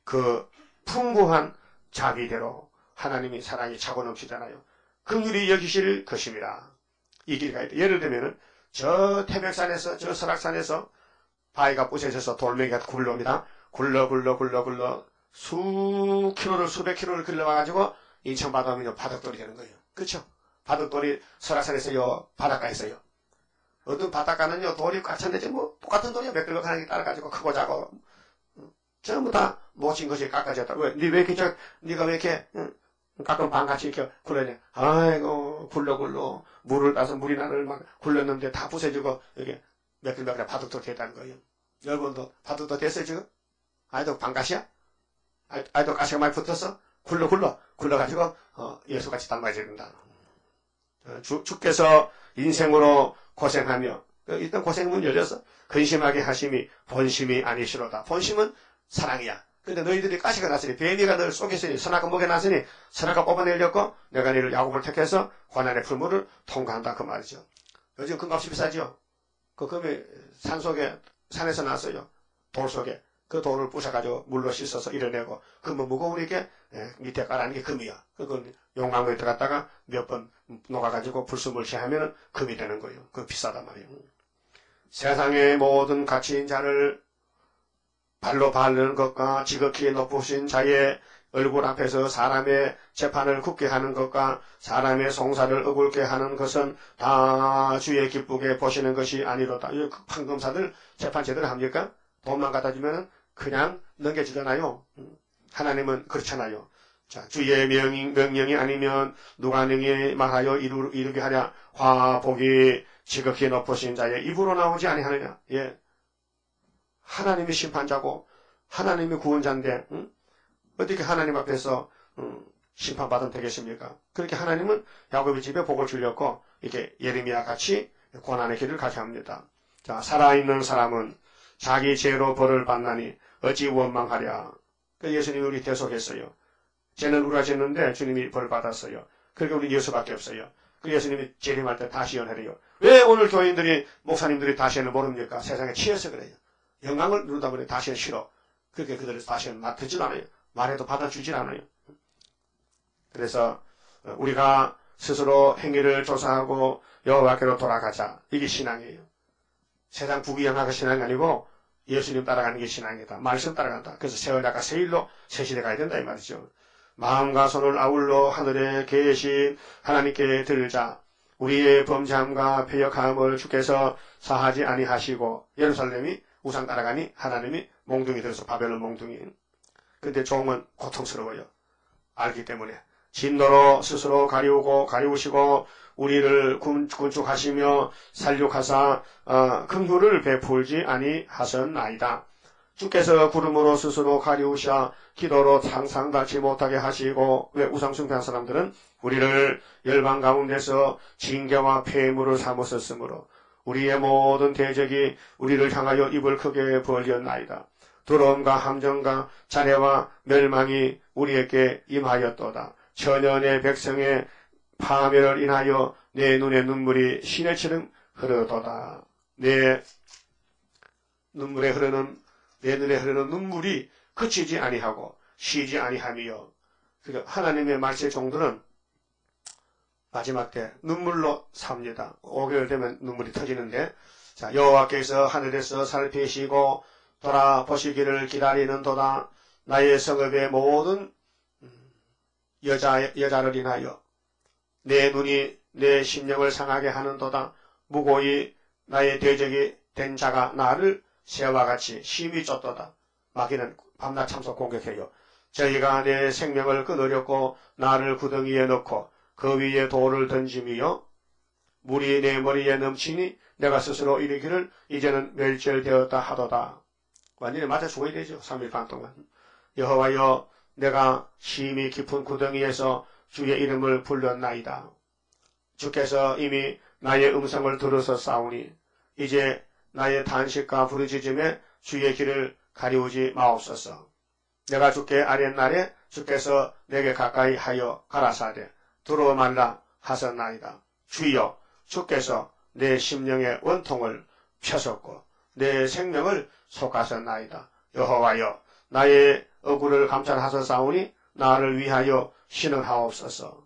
그 풍부한 자비대로 하나님이 사랑이 차고 넘치잖아요. 긍휼히 여기실 것입니다. 이 길 가야 돼. 예를 들면은 저 태백산에서 저 설악산에서 바위가 부서져서 돌멩이가 굴러옵니다. 굴러 수백 킬로를 굴러와가지고 인천 바다면 바닥돌이 되는 거예요. 그렇죠? 바닥돌이 설악산에서 요 바닷가에서요. 어떤 바닷가는요 돌이 꽉 찼는데 뭐 똑같은 돌이야 몇 킬로 가는 게 따라가지고 크고 작고 전부 다 모친 것이 깎아졌다. 왜? 네가 왜 이렇게 가끔 반같이 이렇게 굴러냐? 아이고 굴러 물을 따서 물이 나를 막 굴렀는데 다 부서지고 이게 몇 킬로 바닥돌이 됐다는 거예요. 여러분도 바닥돌 됐어요 지금? 아이도 반가시야? 아이도 가시가 많이 붙었어? 굴러가지고 예수같이 닮아진다. 주께서 인생으로 고생하며 일단 고생문 열렸어. 근심하게 하심이 본심이 아니시로다. 본심은 사랑이야. 근데 너희들이 가시가 났으니 뱀이가 너를 속였으니 선악과 목에 났으니 선악과 뽑아내려고 내가 너를 야곱을 택해서 고난의 풀무를 통과한다 그 말이죠. 요즘 금값이 비싸죠. 그 금이 산에서 났어요. 돌 속에. 그 돌을 부셔가지고 물로 씻어서 이려내고 금은 무거우니까 밑에 깔아는 게 금이야. 그건 용광로에 들어갔다가 몇 번 녹아가지고 불순물 취하면 금이 되는 거예요. 그거 비싸단 말이에요. 세상의 모든 가치인 자를 발로 바르는 것과 지극히 높으신 자의 얼굴 앞에서 사람의 재판을 굳게 하는 것과 사람의 송사를 억울게 하는 것은 다 주의 기쁘게 보시는 것이 아니로다. 이 판검사들 재판 제대로 합니까? 돈만 갖다 주면은 그냥 넘겨주잖아요. 하나님은 그렇잖아요. 자, 주의 명령이 아니면 누가 능히 말하여 이루게 하랴. 화복이 지극히 높으신 자의 입으로 나오지 아니하느냐. 예. 하나님이 심판자고 하나님이 구원자인데 어떻게 하나님 앞에서 심판받으면 되겠습니까? 그렇게 하나님은 야곱의 집에 복을 주려고 이렇게 예레미야 같이 고난의 길을 가게 합니다. 자, 살아있는 사람은 자기 죄로 벌을 받나니 어찌 원망하랴. 예수님이 우리 대속했어요. 죄는 우리가 졌는데 주님이 벌 받았어요. 그러니까 우리 예수밖에 없어요. 그 예수님이 재림할 때 다시 연회래요. 왜 오늘 교인들이 목사님들이 다시는 모릅니까? 세상에 취해서 그래요. 영광을 누르다 보니 다시는 싫어. 그렇게 그들을 다시는 맡으질 않아요. 말해도 받아주질 않아요. 그래서 우리가 스스로 행위를 조사하고 여호와께로 돌아가자. 이게 신앙이에요. 세상 부귀영화가 신앙이 아니고 예수님 따라가는 게 신앙이다. 말씀 따라간다. 그래서 세월야가 세일로 새시대 가야 된다 이 말이죠. 마음과 손을 아울러 하늘에 계신 하나님께 들자. 우리의 범죄함과 패역함을 주께서 사하지 아니하시고 예루살렘이 우상 따라가니 하나님이 몽둥이 들어서 바벨론 몽둥이. 근데 종은 고통스러워요. 알기 때문에. 진노로 스스로 가리우시고 우리를 군축하시며 살육하사 긍휼을 베풀지 아니하셨나이다. 주께서 구름으로 스스로 가리우셔 기도로 상상 닿지 못하게 하시고 왜 우상숭배한 사람들은 우리를 열방 가운데서 징계와 폐물을 삼으셨으므로 우리의 모든 대적이 우리를 향하여 입을 크게 벌렸나이다. 두려움과 함정과 잔해와 멸망이 우리에게 임하였도다. 천연의 백성의 파멸을 인하여 내 눈에 눈물이 시내처럼 흐르도다. 내 눈에 흐르는 눈물이 그치지 아니하고 쉬지 아니하며, 그러니까 하나님의 말씀의 종들은 마지막 때 눈물로 삽니다. 5개월 되면 눈물이 터지는데, 자, 여호와께서 하늘에서 살피시고 돌아보시기를 기다리는도다. 나의 성읍의 모든 여자를 인하여 내 눈이 내 심령을 상하게 하는도다. 무고히 나의 대적이 된 자가 나를 새와 같이 심히 쫓도다. 마귀는 밤낮 참석 공격해요. 저희가 내 생명을 끊으려고 나를 구덩이에 넣고 그 위에 돌을 던짐이요, 물이 내 머리에 넘치니 내가 스스로 이르기를 이제는 멸절되었다 하도다. 완전히 맞아 죽어야 되죠. 3일 반 동안. 여호와여, 내가 심히 깊은 구덩이에서 주의 이름을 불렀나이다. 주께서 이미 나의 음성을 들어서 싸우니 이제 나의 단식과 부르짖음에 주의 길을 가리우지 마옵소서. 내가 주께 아뢰날에 주께서 내게 가까이 하여 가라사대 들어 말라 하셨나이다. 주여, 주께서 내 심령의 원통을 펴셨고 내 생명을 속하셨나이다. 여호와여, 나의 억울을 감찰하셨사오니 나를 위하여 신원하옵소서.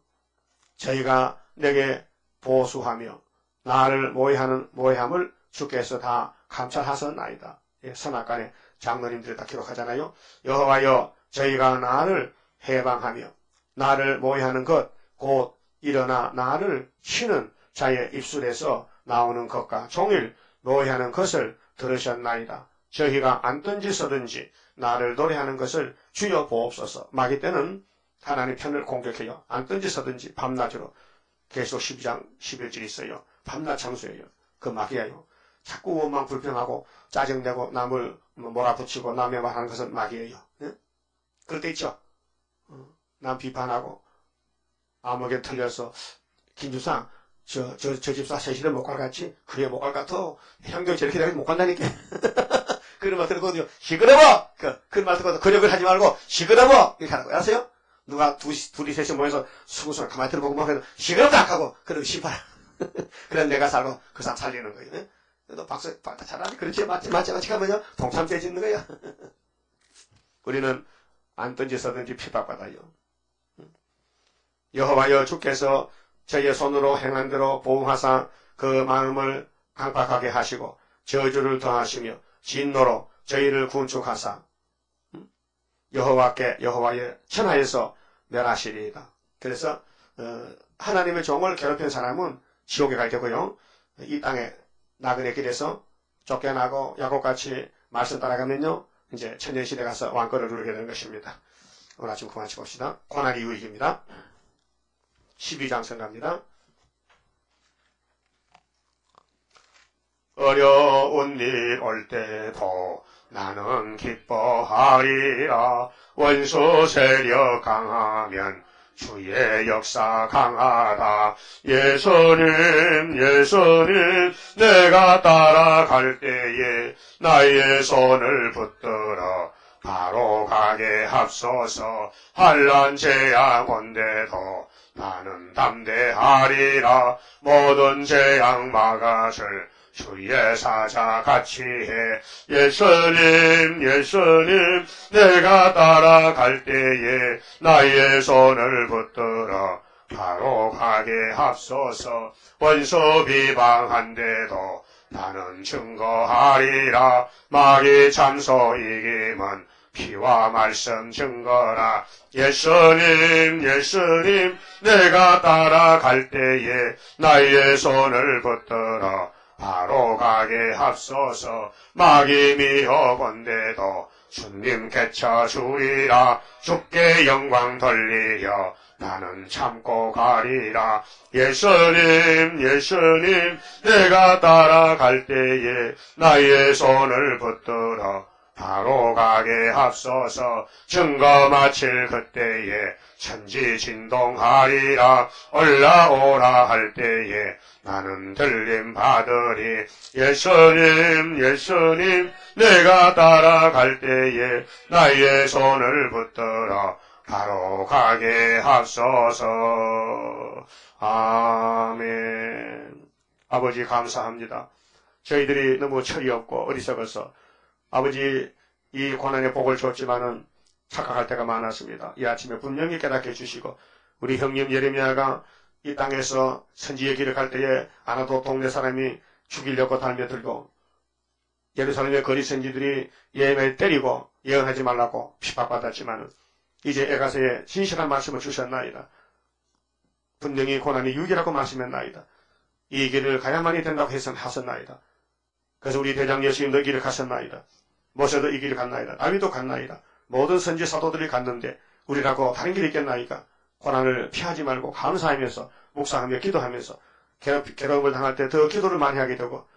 저희가 내게 보수하며 나를 모해하는 모해함을 주께서 다 감찰하셨나이다. 선악간에 장로님들이 다 기록하잖아요. 여호와여, 저희가 나를 해방하며 나를 모해하는 것 곧 일어나 나를 치는 자의 입술에서 나오는 것과 종일 모해하는 것을 들으셨나이다. 저희가 앉든지 서든지 나를 노래하는 것을 주여 보옵소서. 마귀 때는 하나님 편을 공격해요. 앉든지 서든지 밤낮으로. 계속 12장 11절 있어요. 밤낮 장수예요. 그 마귀예요. 자꾸 원망 불평하고 짜증내고 남을 몰아붙이고 남의 말하는 것은 마귀예요. 네? 그럴 때 있죠. 남 비판하고 아무게 틀려서 김주상 저 집사 셋이를 못 갈 같지? 그래 못 갈 같아. 형경 저렇게 되면 못 간다니까. 그런 말 듣거든요. 시끄러워! 그런 말 듣거든요. 근육을 하지 말고 시끄러워! 이렇게 하라고. 아세요? 누가 둘이 셋이 모여서 수구수구 가만히 들어보고 막 해도 시끄럽다! 하고 그러고 싶어요. 그래 내가 살고 그 사람 살리는 거예요. 네? 너 박수 잘하니? 그렇지? 맞지 하면요. 동참 떼지는 거야. 우리는 앉든지 서든지 핍박받아요. 여호와여, 주께서 저희의 손으로 행한 대로 보응하사 그 마음을 강팍하게 하시고 저주를 더하시며 진노로 저희를 군축하사 여호와의 천하에서 멸하시리이다. 그래서 하나님의 종을 괴롭힌 사람은 지옥에 갈 테고요. 이 땅에 나그네 길에서 쫓겨나고 야곱같이 말씀 따라가면요, 이제 천년시대 가서 왕권을 누리게 되는 것입니다. 오늘 아침 그만 칩시다. 고난이 유익입니다. 12장 생각합니다. 어려운 일 올 때도 나는 기뻐하리라. 원수 세력 강하면 주의 역사 강하다. 예수님 내가 따라갈 때에 나의 손을 붙들어 바로 가게 합소서. 환난 재앙 온데도 나는 담대하리라. 모든 재앙 막아줄 주의 사자 같이 해. 예수님 내가 따라갈 때에 나의 손을 붙들어 바로 가게 합소서. 원수 비방한데도 나는 증거하리라. 마귀 참소 이김은 피와 말씀 증거라. 예수님 내가 따라갈 때에 나의 손을 붙들어 바로 가게 합소서. 마귀 미워본데도 주님 개쳐주리라. 주께 영광 돌리려 나는 참고 가리라. 예수님 내가 따라갈 때에 나의 손을 붙들어 바로 가게 합서서 증거 마칠 그때에 천지진동하리라. 올라오라 할 때에 나는 들림 받으리. 예수님 예수님 내가 따라갈 때에 나의 손을 붙들어 바로 가게 합소서. 아멘. 아버지 감사합니다. 저희들이 너무 철이 없고 어리석어서 아버지 이 고난의 복을 줬지만은 착각할 때가 많았습니다. 이 아침에 분명히 깨닫게 해주시고 우리 형님 예레미야가 이 땅에서 선지의 길을 갈 때에 아나도 동네 사람이 죽이려고 달며들고 예루살렘의 거리 선지들이 예레미야를 때리고 예언하지 말라고 핍박받았지만은 이제 에가서에 진실한 말씀을 주셨나이다. 분명히 고난이 유기라고 말씀했나이다. 이 길을 가야만이 된다고 해서 하셨나이다. 그래서 우리 대장 예수님도 이 길을 가셨나이다. 모세도 이 길을 갔나이다. 다윗도 갔나이다. 모든 선지 사도들이 갔는데 우리라고 다른 길이 있겠나이까? 고난을 피하지 말고 감사하면서 묵상하며 기도하면서 괴로움을 당할 때 더 기도를 많이 하게 되고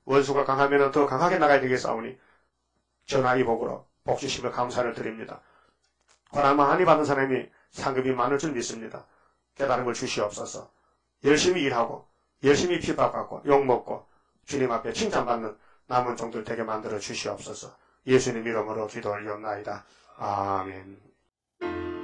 원수가 강하면 더 강하게 나가야 되겠사오니 전하 이 복으로 복 주심을 감사를 드립니다. 고난 많이 받은 사람이 상급이 많을 줄 믿습니다. 깨달은 걸 주시옵소서. 열심히 일하고 열심히 핍박받고 욕먹고 주님 앞에 칭찬받는 남은 종들 되게 만들어 주시옵소서. 예수님 이름으로 기도 올리옵나이다. 아멘.